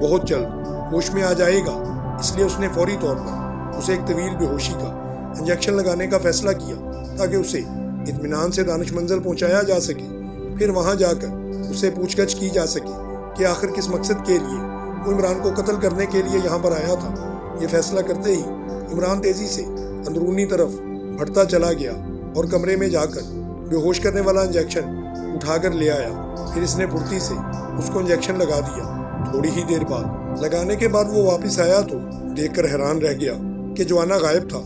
بہت جلد ہوش میں آ جائے گا، اس لیے اس نے فوری طور پر اسے ایک طویل بے ہوشی کا انجیکشن لگانے کا فیصلہ کیا تاکہ اسے اطمینان سے دانش منزل پہنچایا جا سکے. پھر وہاں جا کر اسے پوچھ گچھ کی جا سکے کہ آخر کس مقصد کے لیے وہ عمران کو قتل کرنے کے لیے یہاں پر آیا تھا. یہ فیصلہ کرتے ہی عمران تیزی سے اندرونی طرف بڑھتا چلا گیا اور کمرے میں جا کر بے ہوش کرنے والا انجیکشن اٹھا کر لے آیا. پھر اس نے پھرتی سے اس کو انجیکشن لگا دیا. تھوڑی ہی دیر بعد لگانے کے بعد وہ واپس آیا تو دیکھ کر حیران رہ گیا کہ جوانا غائب تھا.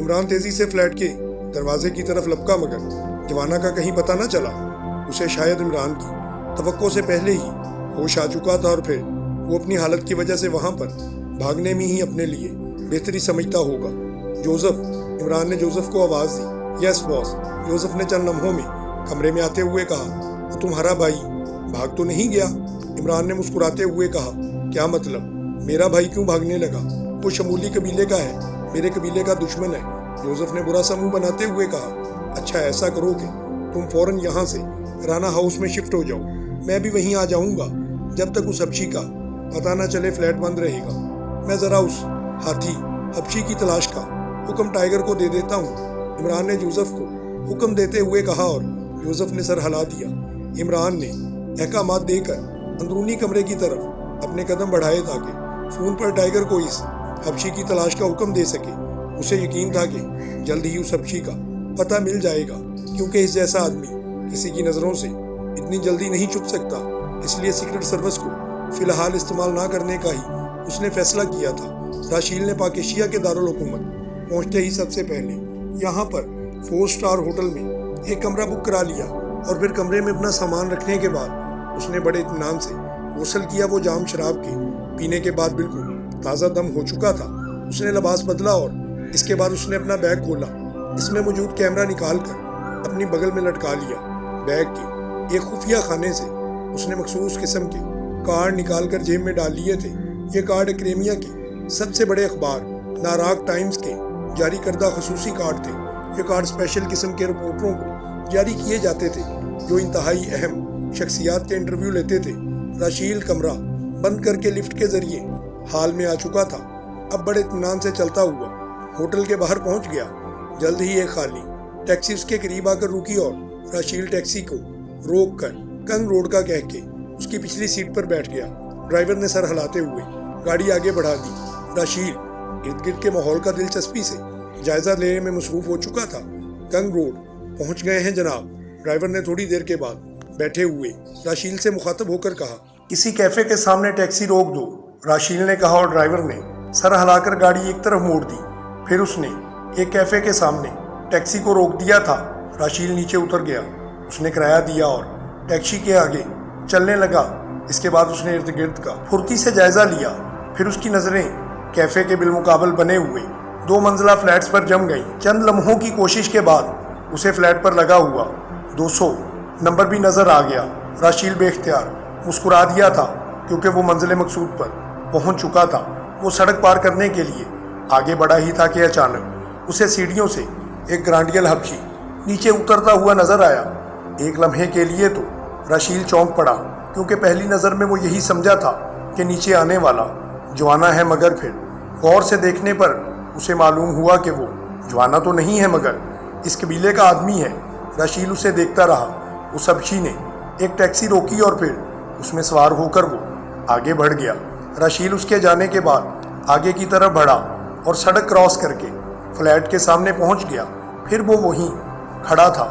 عمران تیزی سے فلیٹ کے دروازے کی طرف لپکا، مگر جوانا کا کہیں پتہ نہ چلا. اسے شاید عمران کی توقع سے پہلے ہی ہوش آ چکا تھا اور پھر وہ اپنی حالت کی وجہ سے وہاں پر بھاگنے میں ہی اپنے لیے بہتری سمجھتا ہوگا. جوزف، عمران نے جوزف کو آواز دی. یس باس، جوزف نے چند لمحوں میں کمرے میں آتے ہوئے کہا. وہ تمہارا بھائی بھاگ تو نہیں گیا؟ عمران نے مسکراتے ہوئے کہا. کیا مطلب؟ میرا بھائی کیوں بھاگنے لگا؟ وہ شمولی قبیلے کا ہے، میرے قبیلے کا دشمن ہے. جوزف نے برا سا منہ بناتے ہوئے کہا. اچھا ایسا کرو کہ تم فوراً یہاں سے رانا ہاؤس میں شفٹ ہو جاؤ، میں بھی وہیں آ جاؤں گا. جب تک اس حبشی کا پتہ نہ چلے فلیٹ بند رہے گا. میں ذرا اس ہاتھی حبشی کی تلاش کا حکم ٹائیگر کو دے دیتا ہوں. عمران نے جوزف کو حکم دیتے ہوئے کہا اور جوزف نے سر ہلا دیا. عمران نے احکامات دے کر اندرونی کمرے کی طرف اپنے قدم بڑھائے تاکہ فون پر ٹائیگر کو اس حبشی کی تلاش کا حکم دے سکے. اسے یقین تھا کہ جلد ہی اس حبشی کا پتہ مل جائے گا، کیونکہ اس جیسا آدمی کسی کی نظروں سے اتنی جلدی نہیں چھپ سکتا. اس لیے سیکرٹ سروس کو فی الحال استعمال نہ کرنے کا ہی اس نے فیصلہ کیا تھا. راشیل نے پاک ایشیا کے دارالحکومت پہنچتے ہی سب سے پہلے یہاں پر 4 اسٹار ہوٹل میں ایک کمرہ بک کرا لیا اور پھر کمرے میں اپنا سامان رکھنے کے بعد اس نے بڑے اطمینان سے غسل کیا. وہ جام شراب کے پینے کے بعد بالکل تازہ دم ہو چکا تھا. اس نے لباس بدلا اور اس کے بعد اس نے اپنا بیگ کھولا. اس میں موجود کیمرہ نکال کر اپنی بغل میں لٹکا لیا. بیگ کے ایک خفیہ خانے سے اس نے مخصوص قسم کے کارڈ نکال کر جیب میں ڈال لیے تھے. یہ کارڈ کریمیا کے سب سے بڑے اخبار ناراک ٹائمز کے جاری کردہ خصوصی کارڈ تھے. یہ کارڈ اسپیشل قسم کے رپورٹروں کو جاری کیے جاتے تھے जो इंतहाई अहम शख्सियात के इंटरव्यू लेते थे। राशील कमरा बंद करके लिफ्ट के जरिए हाल में आ चुका था। अब बड़े इत्मीनान से चलता हुआ होटल के बाहर पहुंच गया। जल्द ही एक खाली टैक्सी उसके करीब आकर रुकी और राशील टैक्सी को रोक कर कंग रोड का कह के उसकी पिछली सीट पर बैठ गया। ड्राइवर ने सर हिलाते हुए गाड़ी आगे बढ़ा दी। राशील इर्द गिर्द के माहौल का दिलचस्पी से जायजा लेने में मसरूफ हो चुका था। कंग रोड पहुंच गए हैं जनाब, ड्राइवर ने थोड़ी देर के बाद बैठे हुए राशील से मुखातब होकर कहा। किसी कैफे के सामने टैक्सी रोक दो, राशील ने कहा और ड्राइवर ने सर हिलाकर गाड़ी एक तरफ मोड़ दी। फिर उसने एक कैफे के सामने टैक्सी को रोक दिया था। राशील नीचे उतर गया, उसने किराया दिया और टैक्सी के आगे चलने लगा। इसके बाद उसने इर्द गिर्द का फुर्ती से जायजा लिया। फिर उसकी नजरें कैफे के बिलमुकाबल बने हुए 2 मंजिला फ्लैट्स पर जम गई। चंद लम्हों की कोशिश के बाद उसे फ्लैट पर लगा हुआ 200 नंबर भी नजर आ गया। राशील बेख्तियार मुस्कुरा दिया था क्योंकि वो मंजिल मकसूद पर पहुंच चुका था। वो सड़क पार करने के लिए आगे बढ़ा ही था कि अचानक उसे सीढ़ियों से एक ग्रांडियल हबशी नीचे उतरता हुआ नजर आया। एक लम्हे के लिए तो राशील चौंक पड़ा क्योंकि पहली नज़र में वो यही समझा था कि नीचे आने वाला जवाना है, मगर फिर गौर से देखने पर उसे मालूम हुआ कि वो जवाना तो नहीं है मगर इस कबीले का आदमी है। राशील उसे देखता रहा। उस हबशी ने एक टैक्सी रोकी और फिर उसमें सवार होकर वो आगे बढ़ गया। राशील उसके जाने के बाद आगे की तरफ बढ़ा और सड़क क्रॉस करके फ्लैट के सामने पहुंच गया। फिर वो वहीं खड़ा था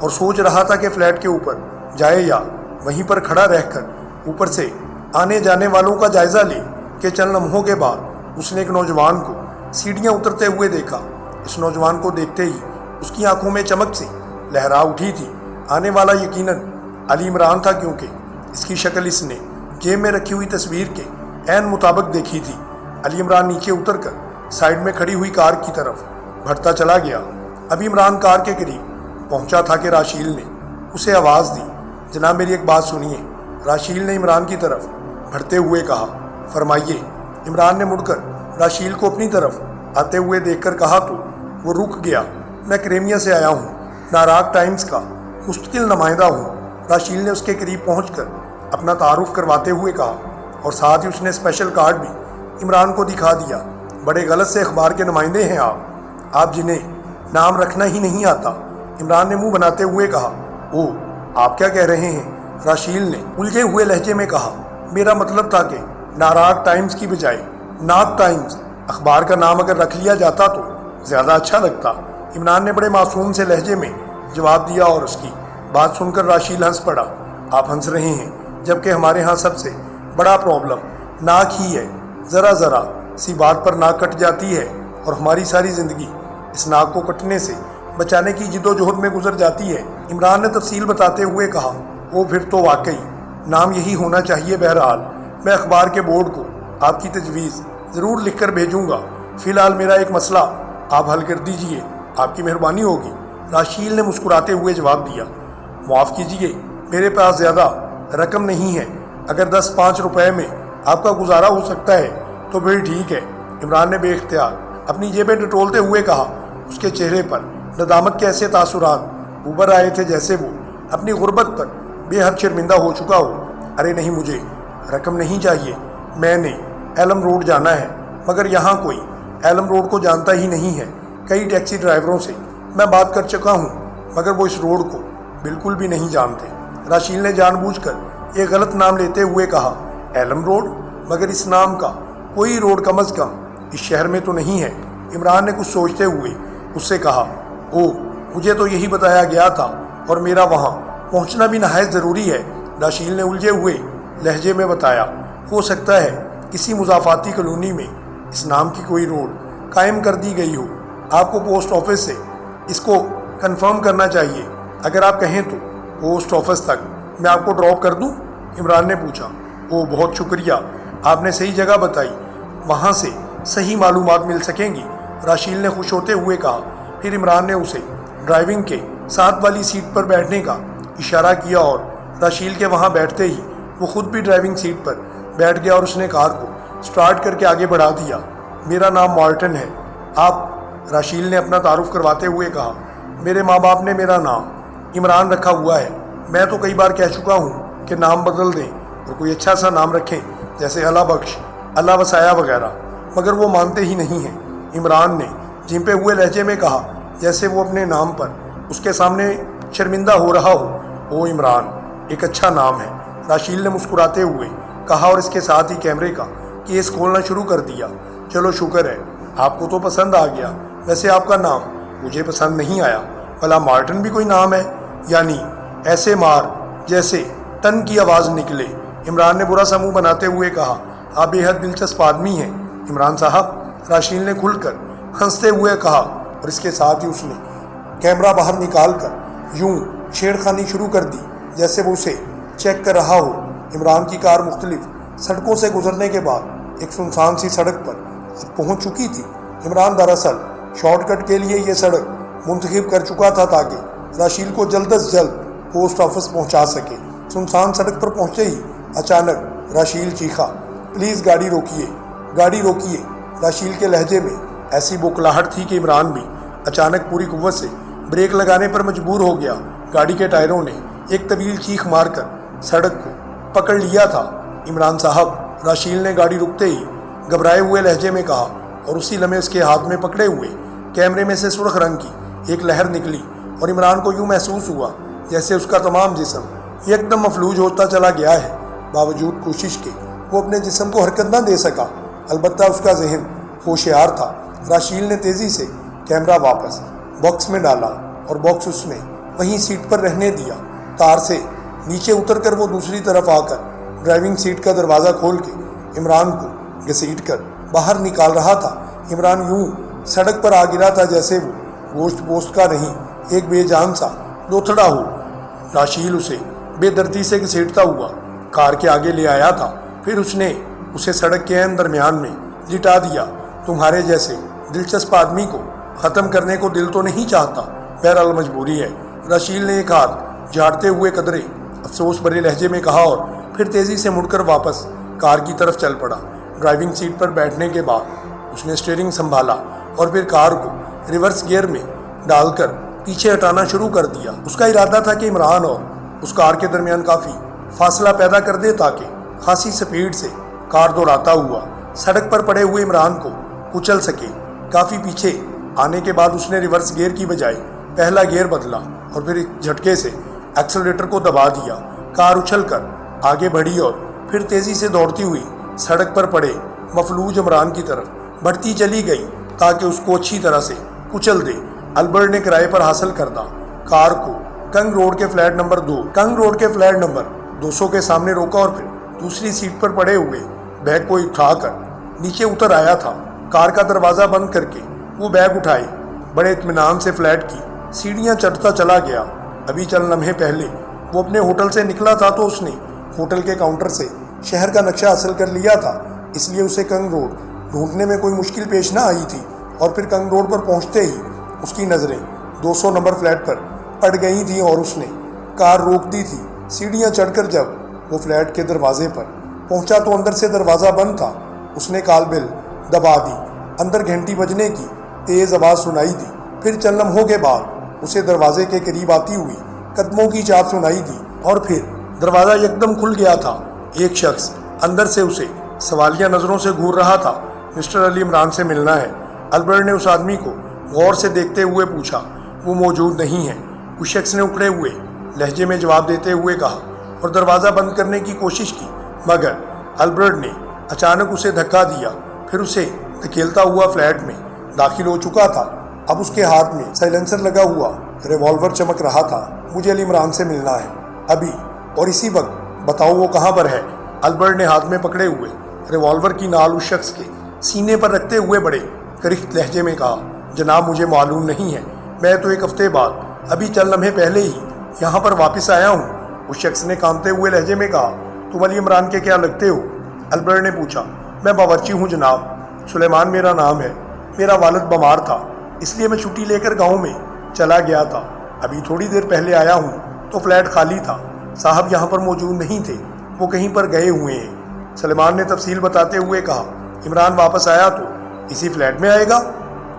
और सोच रहा था कि फ्लैट के ऊपर जाए या वहीं पर खड़ा रहकर ऊपर से आने जाने वालों का जायजा ले कि चंद लम्हों के बाद उसने एक नौजवान को सीढ़ियां उतरते हुए देखा। इस नौजवान को देखते ही उसकी आंखों में चमक सी लहरा उठी थी। आने वाला यकीनन अली इमरान था क्योंकि इसकी शक्ल इसने जेब में रखी हुई तस्वीर के ऐन मुताबिक देखी थी। अली इमरान नीचे उतरकर साइड में खड़ी हुई कार की तरफ बढ़ता चला गया। अभी इमरान कार के करीब पहुंचा था कि राशील ने उसे आवाज़ दी। जनाब मेरी एक बात सुनिए, राशील ने इमरान की तरफ बढ़ते हुए कहा। फरमाइए। इमरान ने मुड़कर राशील को अपनी तरफ आते हुए देखकर कहा तो वो रुक गया। मैं क्रेमिया से आया हूँ, नाराग टाइम्स का मुस्तकिल नुमाइंदा हूँ। राशील ने उसके करीब पहुंचकर अपना तारुफ करवाते हुए कहा और साथ ही उसने स्पेशल कार्ड भी इमरान को दिखा दिया। बड़े गलत से अखबार के नुमाइंदे हैं आप जिन्हें नाम रखना ही नहीं आता। इमरान ने मुंह बनाते हुए कहा। ओह, आप क्या कह रहे हैं? राशील ने उलझे हुए लहजे में कहा। मेरा मतलब था कि नाराग टाइम्स की बजाय नाग टाइम्स अखबार का नाम अगर रख लिया जाता तो ज़्यादा अच्छा लगता। इमरान ने बड़े मासूम से लहजे में जवाब दिया और उसकी बात सुनकर राशील हंस पड़ा। आप हंस रहे हैं जबकि हमारे यहाँ सबसे बड़ा प्रॉब्लम नाक ही है। ज़रा ज़रा सी बात पर नाक कट जाती है और हमारी सारी ज़िंदगी इस नाक को कटने से बचाने की जिद्दोजहद में गुजर जाती है। इमरान ने तफसील बताते हुए कहा। वो फिर तो वाकई नाम यही होना चाहिए। बहरहाल मैं अखबार के बोर्ड को आपकी तजवीज़ ज़रूर लिख कर भेजूँगा। फ़िलहाल मेरा एक मसला आप हल कर दीजिए, आपकी मेहरबानी होगी। राशील ने मुस्कुराते हुए जवाब दिया। माफ़ कीजिए, मेरे पास ज़्यादा रकम नहीं है। अगर 10-5 रुपए में आपका गुजारा हो सकता है तो फिर ठीक है। इमरान ने बेख्तियार अपनी जेबें टटोलते हुए कहा। उसके चेहरे पर नदामत के ऐसे तासुरात उभर आए थे जैसे वो अपनी गुर्बत पर बेहद शर्मिंदा हो चुका हो। अरे नहीं, मुझे रकम नहीं चाहिए। मैंने एलम रोड जाना है मगर यहाँ कोई एलम रोड को जानता ही नहीं है। कई टैक्सी ड्राइवरों से मैं बात कर चुका हूँ मगर वो इस रोड को बिल्कुल भी नहीं जानते। राशील ने जानबूझकर एक गलत नाम लेते हुए कहा। Elm road? मगर इस नाम का कोई रोड कम अज़ कम इस शहर में तो नहीं है। इमरान ने कुछ सोचते हुए उससे कहा। ओह, मुझे तो यही बताया गया था और मेरा वहाँ पहुँचना भी नहायत ज़रूरी है। राशील ने उलझे हुए लहजे में बताया। हो सकता है किसी मुज़ाफ़ाती कॉलोनी में इस नाम की कोई रोड कायम कर दी गई हो। आपको पोस्ट ऑफिस से इसको कंफर्म करना चाहिए। अगर आप कहें तो पोस्ट ऑफिस तक मैं आपको ड्रॉप कर दूं? इमरान ने पूछा। ओह, बहुत शुक्रिया, आपने सही जगह बताई, वहाँ से सही मालूमात मिल सकेंगी। राशील ने खुश होते हुए कहा। फिर इमरान ने उसे ड्राइविंग के साथ वाली सीट पर बैठने का इशारा किया और राशील के वहाँ बैठते ही वो खुद भी ड्राइविंग सीट पर बैठ गया और उसने कार को स्टार्ट करके आगे बढ़ा दिया। मेरा नाम मार्टिन है। आप? राशील ने अपना तारुफ करवाते हुए कहा। मेरे माँ बाप ने मेरा नाम इमरान रखा हुआ है। میں تو کئی بار کہہ چکا ہوں کہ نام بدل دیں اور کوئی اچھا سا نام رکھیں جیسے اللہ بخش، اللہ وسایا وغیرہ، مگر وہ مانتے ہی نہیں ہیں۔ عمران نے جھمپے ہوئے لہجے میں کہا جیسے وہ اپنے نام پر اس کے سامنے شرمندہ ہو رہا ہو۔ او عمران، ایک اچھا نام ہے، راشیل نے مسکراتے ہوئے کہا اور اس کے ساتھ ہی کیمرے کا کیس کھولنا شروع کر دیا۔ چلو شکر ہے، آپ کو تو پسند آ گیا، ویسے آپ کا نام مجھے پسند نہیں آیا۔ بھلا مارٹن بھی کوئی نام ہے؟ یعنی ایسے مار جیسے ٹن کی آواز نکلے۔ عمران نے برا سا منہ بناتے ہوئے کہا، آپ بے حد دلچسپ آدمی ہیں عمران صاحب، راشیل نے کھل کر ہنستے ہوئے کہا اور اس کے ساتھ ہی اس نے کیمرہ باہر نکال کر یوں چھیڑخانی شروع کر دی جیسے وہ اسے چیک کر رہا ہو۔ عمران کی کار مختلف سڑکوں سے گزرنے کے بعد ایک سنسان سی سڑک پر پہنچ چکی تھی۔ عمران دراصل شارٹ کٹ کے لیے یہ سڑک منتخب کر چکا تھا تاکہ راشیل کو جلد از جلد پوسٹ آفس پہنچا سکے۔ سنسان سڑک پر پہنچتے ہی اچانک راشیل چیخا، پلیز گاڑی روکیے، گاڑی روکیے۔ راشیل کے لہجے میں ایسی بوکھلاہٹ تھی کہ عمران بھی اچانک پوری قوت سے بریک لگانے پر مجبور ہو گیا۔ گاڑی کے ٹائروں نے ایک طویل چیخ مار کر سڑک کو پکڑ لیا تھا۔ عمران صاحب، راشیل نے گاڑی رکتے ہی گھبرائے ہوئے لہجے میں کہا اور اسی لمحے اس کے ہاتھ میں پکڑے ہوئے کیمرے میں سے سرخ رنگ کی ایک لہر نکلی اور عمران کو یوں محسوس ہوا جیسے اس کا تمام جسم ایک دم مفلوج ہوتا چلا گیا ہے۔ باوجود کوشش کے وہ اپنے جسم کو حرکت نہ دے سکا، البتہ اس کا ذہن ہوشیار تھا۔ راشیل نے تیزی سے کیمرہ واپس باکس میں ڈالا اور باکس اس نے وہیں سیٹ پر رہنے دیا۔ کار سے نیچے اتر کر وہ دوسری طرف آ کر ڈرائیونگ سیٹ کا دروازہ کھول کے عمران کو گھسیٹ کر باہر نکال رہا تھا۔ عمران یوں سڑک پر آ گرا تھا جیسے وہ گوشت پوسٹ کا نہیں، ایک بے جان سا لوتھڑا ہو۔ راشیل اسے بے دردی سے گھسیٹتا ہوا کار کے آگے لے آیا تھا، پھر اس نے اسے سڑک کے عین درمیان میں لٹا دیا۔ تمہارے جیسے دلچسپ آدمی کو ختم کرنے کو دل تو نہیں چاہتا، بہرحال مجبوری ہے، راشیل نے ایک ہاتھ جھاڑتے ہوئے قدرے افسوس بھرے لہجے میں کہا اور پھر تیزی سے مڑ کر واپس کار کی طرف چل پڑا۔ ڈرائیونگ سیٹ پر بیٹھنے کے بعد اس نے اسٹیئرنگ سنبھالا اور پھر کار کو ریورس گیئر میں ڈال کر پیچھے ہٹانا شروع کر دیا۔ اس کا ارادہ تھا کہ عمران اور اس کار کے درمیان کافی فاصلہ پیدا کر دے تاکہ خاصی سپیڈ سے کار دوڑاتا ہوا سڑک پر پڑے ہوئے عمران کو کچل سکے۔ کافی پیچھے آنے کے بعد اس نے ریورس گیئر کی بجائے پہلا گیئر بدلا اور پھر ایک جھٹکے سے ایکسلریٹر کو دبا دیا۔ کار اچھل کر آگے بڑھی اور پھر تیزی سے دوڑتی ہوئی سڑک پر پڑے مفلوج عمران کی طرف بڑھتی چلی گئی تاکہ اس کو اچھی طرح سے کچل دے۔ البرٹ نے کرائے پر حاصل کردہ کار کو کنگ روڈ کے فلیٹ نمبر 200 کے سامنے روکا اور پھر دوسری سیٹ پر پڑے ہوئے بیگ کو اٹھا کر نیچے اتر آیا تھا۔ کار کا دروازہ بند کر کے وہ بیگ اٹھائے بڑے اطمینان سے فلیٹ کی سیڑھیاں چڑھتا چلا گیا۔ ابھی چند لمحے پہلے وہ اپنے ہوٹل سے نکلا تھا تو اس نے ہوٹل کے کاؤنٹر سے شہر کا نقشہ حاصل کر لیا تھا، اس لیے اسے کنگ روڈ ڈھونڈنے میں کوئی مشکل پیش نہ آئی تھی۔ اور پھر کنگ روڈ پر پہنچتے ہی اس کی نظریں 200 نمبر فلیٹ پر پڑ گئی تھیں اور اس نے کار روک دی تھی۔ سیڑھیاں چڑھ کر جب وہ فلیٹ کے دروازے پر پہنچا تو اندر سے دروازہ بند تھا۔ اس نے کال بیل دبا دی، اندر گھنٹی بجنے کی تیز آواز سنائی دی، پھر چند لمحوں کے بعد اسے دروازے کے قریب آتی ہوئی قدموں کی چاپ سنائی دی اور پھر دروازہ یکدم کھل گیا تھا۔ ایک شخص اندر سے اسے سوالیہ نظروں سے گھور رہا تھا۔ مسٹر علی عمران سے ملنا ہے، البرٹ نے اس آدمی کو غور سے دیکھتے ہوئے پوچھا۔ وہ موجود نہیں ہے، اس شخص نے اکڑے ہوئے لہجے میں جواب دیتے ہوئے کہا اور دروازہ بند کرنے کی کوشش کی، مگر البرٹ نے اچانک اسے دھکا دیا، پھر اسے دھکیلتا ہوا فلیٹ میں داخل ہو چکا تھا۔ اب اس کے ہاتھ میں سائلنسر لگا ہوا ریوالور چمک رہا تھا۔ مجھے علی عمران سے ملنا ہے، ابھی اور اسی وقت، بتاؤ وہ کہاں پر ہے؟ البرٹ نے ہاتھ میں پکڑے ہوئے ریوالور کی نال اس شخص کے سینے پر رکھتے ہوئے بڑے کرخت لہجے میں کہا، جناب مجھے معلوم نہیں ہے، میں تو ایک ہفتے بعد ابھی چند لمحے پہلے ہی یہاں پر واپس آیا ہوں۔ اس شخص نے کانپتے ہوئے لہجے میں کہا، تم علی عمران کے کیا لگتے ہو؟ البرٹ نے پوچھا، میں باورچی ہوں جناب، سلیمان میرا نام ہے، میرا والد بیمار تھا اس لیے میں چھٹی لے کر گاؤں میں چلا گیا تھا، ابھی تھوڑی دیر پہلے آیا ہوں تو فلیٹ خالی تھا، صاحب یہاں پر موجود نہیں تھے، وہ کہیں پر گئے ہوئے ہیں۔ سلیمان نے تفصیل بتاتے ہوئے کہا، عمران واپس آیا تو اسی فلیٹ میں آئے گا؟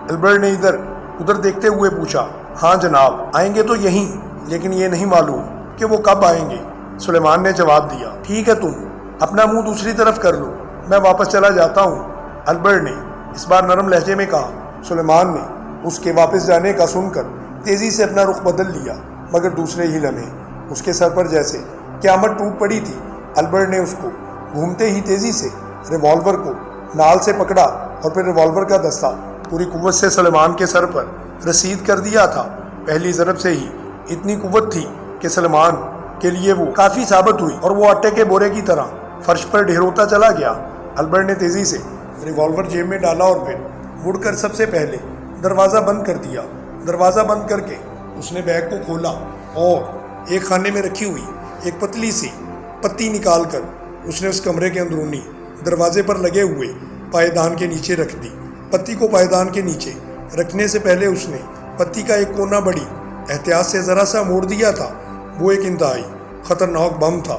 البرٹ نے ادھر ادھر دیکھتے ہوئے پوچھا، ہاں جناب، آئیں گے تو یہیں، لیکن یہ نہیں معلوم کہ وہ کب آئیں گے۔ سلیمان نے جواب دیا، ٹھیک ہے، تم اپنا منہ دوسری طرف کر لو، میں واپس چلا جاتا ہوں، البرٹ نے اس بار نرم لہجے میں کہا۔ سلیمان نے اس کے واپس جانے کا سن کر تیزی سے اپنا رخ بدل لیا، مگر دوسرے ہی لمحے اس کے سر پر جیسے قیامت ٹوٹ پڑی تھی۔ البرٹ نے اس کو گھومتے ہی تیزی سے ریوالور کو نال سے پکڑا اور پھر ریوالور کا دستہ پوری قوت سے سلیمان کے سر پر رسید کر دیا تھا۔ پہلی ضرب سے ہی اتنی قوت تھی کہ سلیمان کے لیے وہ کافی ثابت ہوئی اور وہ آٹے کے بورے کی طرح فرش پر ڈھیروتا چلا گیا۔ البرٹ نے تیزی سے ریوالور جیب میں ڈالا اور پھر مڑ کر سب سے پہلے دروازہ بند کر دیا۔ دروازہ بند کر کے اس نے بیگ کو کھولا اور ایک خانے میں رکھی ہوئی ایک پتلی سی پتی نکال کر اس نے اس کمرے کے اندرونی دروازے پر لگے ہوئے پائیدان کے نیچے رکھ دی۔ پتی کو پائیدان کے نیچے رکھنے سے پہلے اس نے پتی کا ایک کونا بڑی احتیاط سے ذرا سا موڑ دیا تھا۔ وہ ایک انتہائی خطرناک بم تھا۔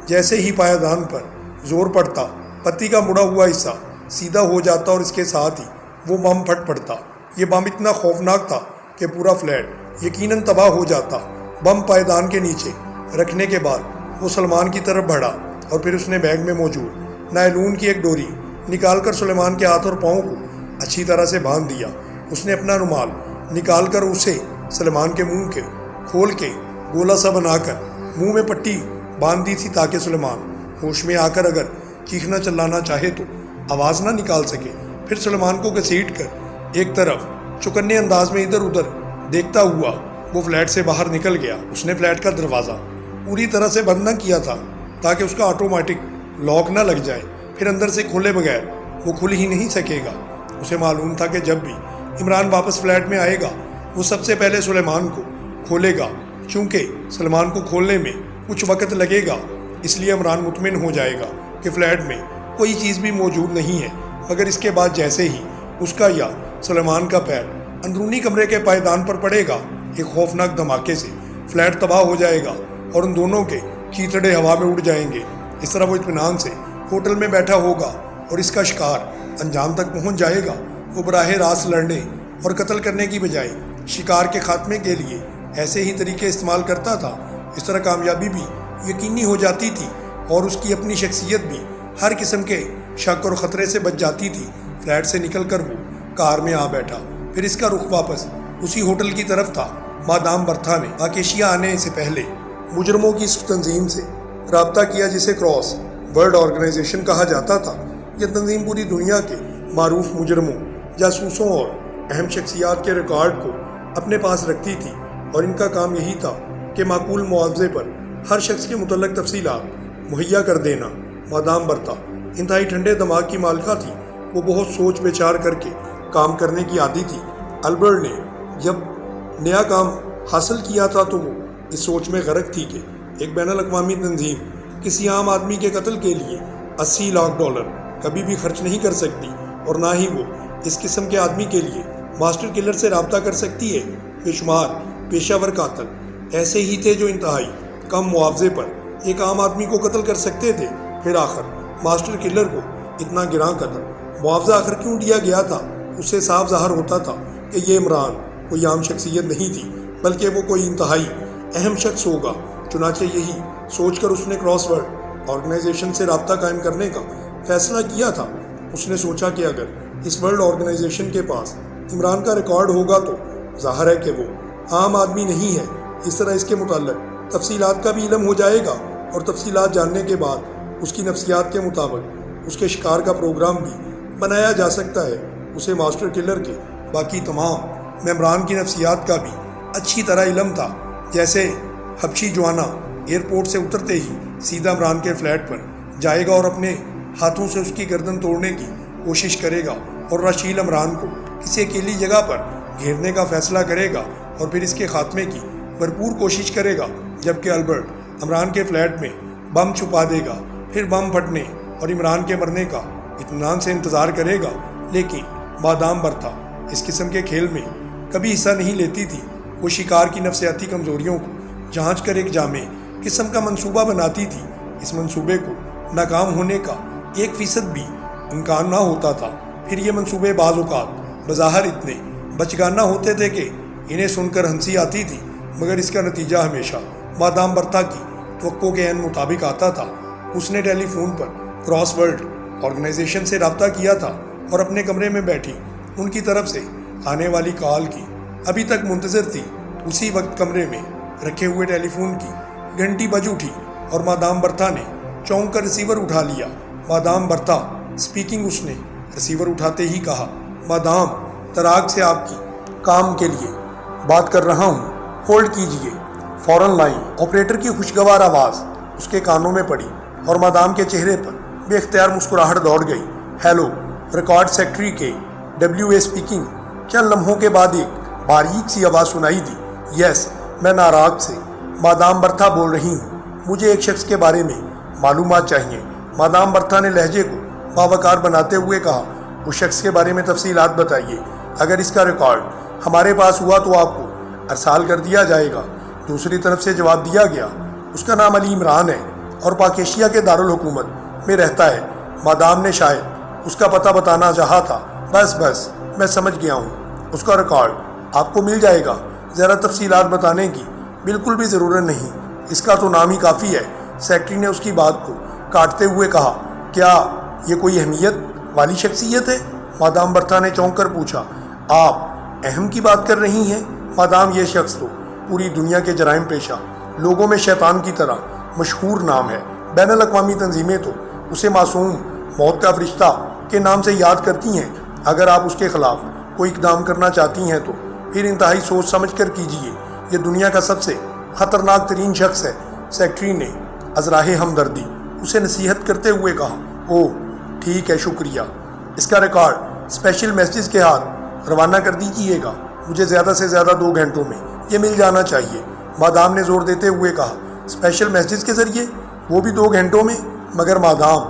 جیسے ہی پائیدان پر زور پڑتا، پتی کا مڑا ہوا حصہ سیدھا ہو جاتا اور اس کے ساتھ ہی وہ بم پھٹ پڑتا۔ یہ بم اتنا خوفناک تھا کہ پورا فلیٹ یقیناً تباہ ہو جاتا۔ بم پائیدان کے نیچے رکھنے کے بعد وہ سلمان کی طرف بڑھا اور پھر اس نے بیگ میں موجود نائلون کی ایک ڈوری نکال کر سلیمان کے ہاتھ اور پاؤں کو اچھی طرح سے باندھ دیا۔ اس نے اپنا رومال نکال کر اسے سلیمان کے منہ کے کھول کے گولا سا بنا کر منہ میں پٹی باندھ دی تھی تاکہ سلیمان ہوش میں آ کر اگر چیخنا چلانا چاہے تو آواز نہ نکال سکے۔ پھر سلیمان کو گھسیٹ کر ایک طرف چوکنے انداز میں ادھر ادھر دیکھتا ہوا وہ فلیٹ سے باہر نکل گیا۔ اس نے فلیٹ کا دروازہ پوری طرح سے بند نہ کیا تھا تاکہ اس کا آٹومیٹک لاک نہ لگ جائے، پھر اندر سے کھولے بغیر وہ کھل ہی نہیں سکے گا۔ اسے معلوم تھا کہ جب بھی عمران واپس فلیٹ میں آئے گا وہ سب سے پہلے سلیمان کو کھولے گا۔ چونکہ سلیمان کو کھولنے میں کچھ وقت لگے گا، اس لیے عمران مطمئن ہو جائے گا کہ فلیٹ میں کوئی چیز بھی موجود نہیں ہے، مگر اس کے بعد جیسے ہی اس کا یا سلیمان کا پیر اندرونی کمرے کے پائیدان پر پڑے گا، ایک خوفناک دھماکے سے فلیٹ تباہ ہو جائے گا اور ان دونوں کے چیتڑے ہوا میں اڑ جائیں گے۔ اس طرح وہ اطمینان سے ہوٹل میں بیٹھا ہوگا اور اس کا شکار انجام تک پہنچ جائے گا۔ وہ براہ راست لڑنے اور قتل کرنے کی بجائے شکار کے خاتمے کے لیے ایسے ہی طریقے استعمال کرتا تھا۔ اس طرح کامیابی بھی یقینی ہو جاتی تھی اور اس کی اپنی شخصیت بھی ہر قسم کے شک اور خطرے سے بچ جاتی تھی۔ فلیٹ سے نکل کر وہ کار میں آ بیٹھا، پھر اس کا رخ واپس اسی ہوٹل کی طرف تھا۔ مادام برتھا نے آکیشیا آنے سے پہلے مجرموں کی اس تنظیم سے رابطہ کیا جسے کراس ورلڈ آرگنائزیشن کہا جاتا تھا۔ یہ تنظیم پوری دنیا کے معروف مجرموں، جاسوسوں اور اہم شخصیات کے ریکارڈ کو اپنے پاس رکھتی تھی، اور ان کا کام یہی تھا کہ معقول معاوضے پر ہر شخص کے متعلق تفصیلات مہیا کر دینا۔ مادام برتا انتہائی ٹھنڈے دماغ کی مالکہ تھی۔ وہ بہت سوچ بچار کر کے کام کرنے کی عادی تھی۔ البرٹ نے جب نیا کام حاصل کیا تھا تو وہ اس سوچ میں غرق تھی کہ ایک بین الاقوامی تنظیم کسی عام آدمی کے قتل کے لیے 80 لاکھ ڈالر کبھی بھی خرچ نہیں کر سکتی، اور نہ ہی وہ اس قسم کے آدمی کے لیے ماسٹر کلر سے رابطہ کر سکتی ہے۔ بے شمار پیشہ ور قاتل ایسے ہی تھے جو انتہائی کم معاوضے پر ایک عام آدمی کو قتل کر سکتے تھے۔ پھر آخر ماسٹر کلر کو اتنا گراں قتل معاوضہ آخر کیوں دیا گیا تھا؟ اس سے صاف ظاہر ہوتا تھا کہ یہ عمران کوئی عام شخصیت نہیں تھی، بلکہ وہ کوئی انتہائی اہم شخص ہوگا۔ چنانچہ یہی سوچ کر اس نے کراس ورلڈ آرگنائزیشن سے رابطہ قائم کرنے کا فیصلہ کیا تھا۔ اس نے سوچا کہ اگر اس ورلڈ آرگنائزیشن کے پاس عمران کا ریکارڈ ہوگا تو ظاہر ہے کہ وہ عام آدمی نہیں ہے۔ اس طرح اس کے متعلق تفصیلات کا بھی علم ہو جائے گا، اور تفصیلات جاننے کے بعد اس کی نفسیات کے مطابق اس کے شکار کا پروگرام بھی بنایا جا سکتا ہے۔ اسے ماسٹر کلر کے باقی تمام ممبران کی نفسیات کا بھی اچھی طرح علم تھا۔ جیسے حبشی جوانا ایئرپورٹ سے اترتے ہی سیدھا عمران کے فلیٹ پر جائے گا اور اپنے ہاتھوں سے اس کی گردن توڑنے کی کوشش کرے گا، اور رشیل عمران کو کسی اکیلی جگہ پر گھیرنے کا فیصلہ کرے گا اور پھر اس کے خاتمے کی بھرپور کوشش کرے گا، جبکہ البرٹ عمران کے فلیٹ میں بم چھپا دے گا، پھر بم پھٹنے اور عمران کے مرنے کا اطمینان سے انتظار کرے گا۔ لیکن مادام برتا اس قسم کے کھیل میں کبھی حصہ نہیں لیتی تھی۔ وہ شکار کی نفسیاتی کمزوریوں کو جانچ کر ایک جامع قسم کا منصوبہ بناتی تھی۔ اس منصوبے کو ناکام ہونے کا 1% بھی امکان نہ ہوتا تھا۔ پھر یہ منصوبے بعض اوقات بظاہر اتنے بچگانہ ہوتے تھے کہ انہیں سن کر ہنسی آتی تھی، مگر اس کا نتیجہ ہمیشہ مادام برتا کی توقع کے عین مطابق آتا تھا۔ اس نے ٹیلی فون پر کراس ورلڈ آرگنائزیشن سے رابطہ کیا تھا اور اپنے کمرے میں بیٹھی ان کی طرف سے آنے والی کال کی ابھی تک منتظر تھی۔ اسی وقت کمرے میں رکھے ہوئے ٹیلی فون کی گھنٹی بج اٹھی اور مادام برتا نے چونک کر ریسیور اٹھا لیا۔ Madam برتا speaking. اس نے ریسیور اٹھاتے ہی کہا، مادام تراغ سے آپ کی کام کے لیے بات کر رہا ہوں، ہولڈ کیجئے۔ فوراً لائن آپریٹر کی خوشگوار آواز اس کے کانوں میں پڑی اور مادام کے چہرے پر بے اختیار مسکراہٹ دوڑ گئی۔ ہیلو، ریکارڈ سیکٹری کے WA اسپیکنگ۔ چند لمحوں کے بعد ایک باریک سی آواز سنائی دی، یس، میں ناراغ سے مادام برتا بول رہی ہوں، مجھے ایک شخص کے بارے میں معلومات چاہیے۔ مادام برتا نے لہجے کو باوقار بناتے ہوئے کہا، اس شخص کے بارے میں تفصیلات بتائیے۔ اگر اس کا ریکارڈ ہمارے پاس ہوا تو آپ کو ارسال کر دیا جائے گا۔ دوسری طرف سے جواب دیا گیا، اس کا نام علی عمران ہے اور پاک ایشیا کے دارالحکومت میں رہتا ہے۔ مادام نے شاید اس کا پتہ بتانا چاہا تھا۔ بس میں سمجھ گیا ہوں، اس کا ریکارڈ آپ کو مل جائے گا۔ ذرا تفصیلات بتانے کی بالکل بھی ضرورت نہیں، اس کا تو نام ہی کافی ہے۔ سیکرٹری نے اس کی بات کو کاٹتے ہوئے کہا، کیا یہ کوئی اہمیت والی شخصیت ہے؟ مادام برتا نے چونک کر پوچھا، آپ اہم کی بات کر رہی ہیں؟ مادام، یہ شخص تو پوری دنیا کے جرائم پیشہ لوگوں میں شیطان کی طرح مشہور نام ہے۔ بین الاقوامی تنظیمیں تو اسے معصوم موت کا فرشتہ کے نام سے یاد کرتی ہیں۔ اگر آپ اس کے خلاف کوئی اقدام کرنا چاہتی ہیں تو پھر انتہائی سوچ سمجھ کر کیجیے۔ یہ دنیا کا سب سے خطرناک ترین شخص ہے۔ سیکرٹری نے ازراہ ہمدردی اسے نصیحت کرتے ہوئے کہا، اوہ ٹھیک ہے، شکریہ۔ اس کا ریکارڈ اسپیشل میسیج کے ہاتھ روانہ کر دیجیے گا۔ مجھے زیادہ سے زیادہ 2 گھنٹوں میں یہ مل جانا چاہیے۔ مادام نے زور دیتے ہوئے کہا، اسپیشل میسیج کے ذریعے؟ وہ بھی 2 گھنٹوں میں؟ مگر مادام،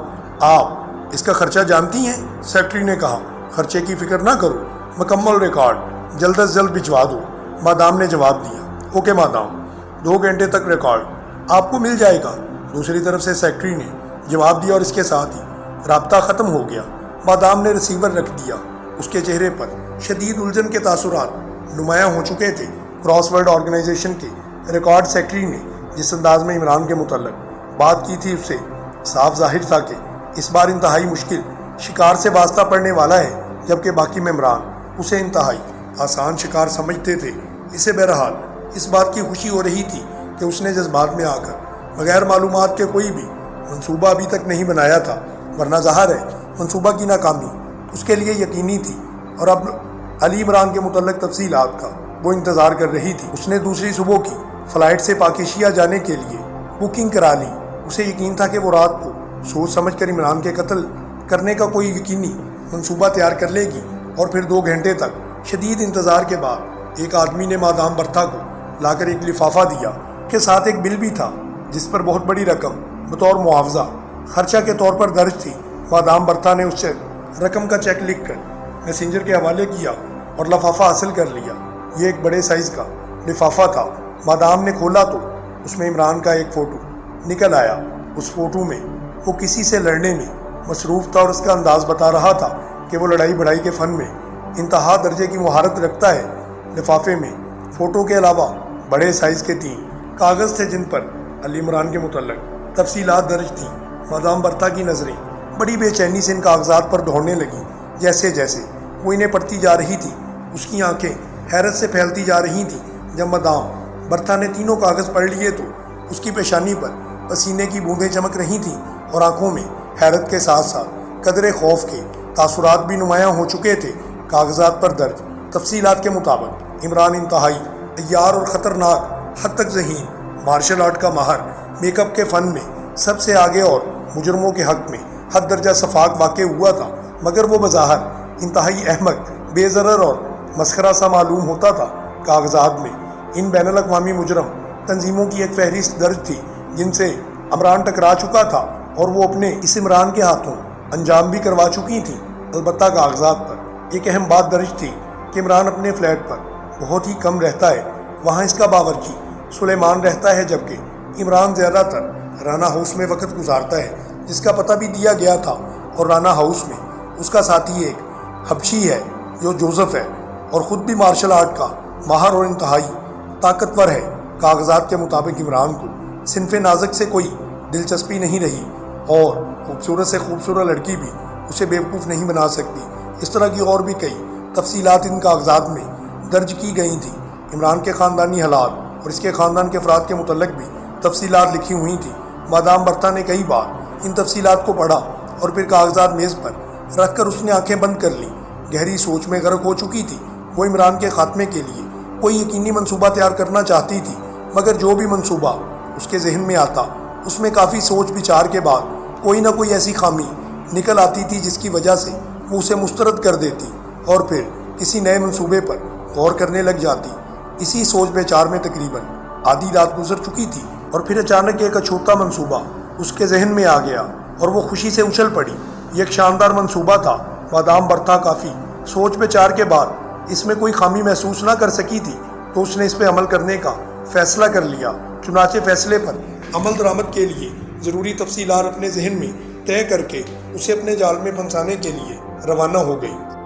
آپ اس کا خرچہ جانتی ہیں؟ سیکرٹری نے کہا، خرچے کی فکر نہ کرو، مکمل ریکارڈ جلد از جلد بھجوا دو۔ مادام نے جواب دیا، اوکے مادام، 2 گھنٹے تک ریکارڈ آپ کو مل جائے گا۔ دوسری طرف سے سیکرٹری نے جواب دیا اور اس کے ساتھ ہی رابطہ ختم ہو گیا۔ مادام نے ریسیور رکھ دیا۔ اس کے چہرے پر شدید الجھن کے تاثرات نمایاں ہو چکے تھے۔ کراس ورلڈ آرگنائزیشن کے ریکارڈ سیکرٹری نے جس انداز میں عمران کے متعلق بات کی تھی، اس سے صاف ظاہر تھا کہ اس بار انتہائی مشکل شکار سے واسطہ پڑنے والا ہے، جبکہ باقی ممبران اسے انتہائی آسان شکار سمجھتے تھے۔ اسے بہرحال اس بات کی خوشی ہو رہی تھی کہ اس نے جذبات میں آ کر بغیر معلومات کے کوئی بھی منصوبہ ابھی تک نہیں بنایا تھا، ورنہ ظاہر ہے منصوبہ کی ناکامی اس کے لیے یقینی تھی، اور اب علی عمران کے متعلق تفصیلات کا وہ انتظار کر رہی تھی۔ اس نے دوسری صبح کی فلائٹ سے پاک ایشیا جانے کے لیے بکنگ کرا لی۔ اسے یقین تھا کہ وہ رات کو سوچ سمجھ کر عمران کے قتل کرنے کا کوئی یقینی منصوبہ تیار کر لے گی، اور پھر 2 گھنٹے تک شدید انتظار کے بعد ایک آدمی نے مادام برتا کو لا کر ایک لفافہ دیا کہ ساتھ ایک بل بھی تھا جس پر بہت بڑی رقم بطور معاوضہ خرچہ کے طور پر درج تھی۔ مادام برتا نے اس رقم کا چیک لکھ کر میسنجر کے حوالے کیا اور لفافہ حاصل کر لیا۔ یہ ایک بڑے سائز کا لفافہ تھا۔ مادام نے کھولا تو اس میں عمران کا ایک فوٹو نکل آیا۔ اس فوٹو میں وہ کسی سے لڑنے میں مصروف تھا اور اس کا انداز بتا رہا تھا کہ وہ لڑائی بڑھائی کے فن میں انتہا درجے کی مہارت رکھتا ہے۔ لفافے میں فوٹو کے علاوہ بڑے سائز کے 3 کاغذ تھے جن پر علی عمران کے متعلق تفصیلات درج تھیں۔ مادام برتا کی نظریں بڑی بے چینی سے ان کاغذات پر دوڑنے لگیں۔ جیسے جیسے وہ انہیں پڑھتی جا رہی تھی، اس کی آنکھیں حیرت سے پھیلتی جا رہی تھیں۔ جب مادام برتا نے 3 کاغذ پڑھ لیے تو اس کی پیشانی پر پسینے کی بوندیں چمک رہی تھیں اور آنکھوں میں حیرت کے ساتھ ساتھ قدرے خوف کے تاثرات بھی نمایاں ہو چکے تھے۔ کاغذات پر درج تفصیلات کے مطابق عمران انتہائی عیار اور خطرناک حد تک ذہین، مارشل آرٹ کا ماہر، میک اپ کے فن میں سب سے آگے اور مجرموں کے حق میں حد درجہ صفاق واقع ہوا تھا، مگر وہ بظاہر انتہائی احمق، بے ضرر اور مسخرہ سا معلوم ہوتا تھا۔ کاغذات میں ان بین الاقوامی مجرم تنظیموں کی ایک فہرست درج تھی جن سے عمران ٹکرا چکا تھا اور وہ اپنے اس عمران کے ہاتھوں انجام بھی کروا چکی تھیں۔ البتہ کاغذات پر ایک اہم بات درج تھی کہ عمران اپنے فلیٹ پر بہت ہی کم رہتا ہے۔ وہاں اس کا باورچی سلیمان رہتا ہے، جبکہ عمران زیادہ تر رانا ہاؤس میں وقت گزارتا ہے، جس کا پتہ بھی دیا گیا تھا، اور رانا ہاؤس میں اس کا ساتھی ایک حبشی ہے جو جوزف ہے اور خود بھی مارشل آرٹ کا ماہر اور انتہائی طاقتور ہے۔ کاغذات کے مطابق عمران کو صنف نازک سے کوئی دلچسپی نہیں رہی اور خوبصورت سے خوبصورت لڑکی بھی اسے بیوقوف نہیں بنا سکتی۔ اس طرح کی اور بھی کئی تفصیلات ان کاغذات میں درج کی گئی تھیں۔ عمران کے خاندانی حالات اور اس کے خاندان کے افراد کے متعلق بھی تفصیلات لکھی ہوئی تھیں۔ مادام برتھا نے کئی بار ان تفصیلات کو پڑھا اور پھر کاغذات میز پر رکھ کر اس نے آنکھیں بند کر لیں۔ گہری سوچ میں غرق ہو چکی تھی۔ وہ عمران کے خاتمے کے لیے کوئی یقینی منصوبہ تیار کرنا چاہتی تھی، مگر جو بھی منصوبہ اس کے ذہن میں آتا اس میں کافی سوچ بچار کے بعد کوئی نہ کوئی ایسی خامی نکل آتی تھی جس کی وجہ سے وہ اسے مسترد کر دیتی اور پھر کسی نئے منصوبے پر غور کرنے لگ جاتی۔ اسی سوچ بچار میں تقریباً آدھی رات گزر چکی تھی اور پھر اچانک ایک اچھوتا منصوبہ اس کے ذہن میں آ گیا اور وہ خوشی سے اچھل پڑی۔ یہ ایک شاندار منصوبہ تھا۔ مادام برتھا کافی سوچ بچار کے بعد اس میں کوئی خامی محسوس نہ کر سکی تھی تو اس نے اس پہ عمل کرنے کا فیصلہ کر لیا۔ چنانچہ فیصلے پر عمل درآمد کے لیے ضروری تفصیلات اپنے ذہن میں طے کر کے اسے اپنے جال میں پھنسانے کے لیے روانہ ہو گئی۔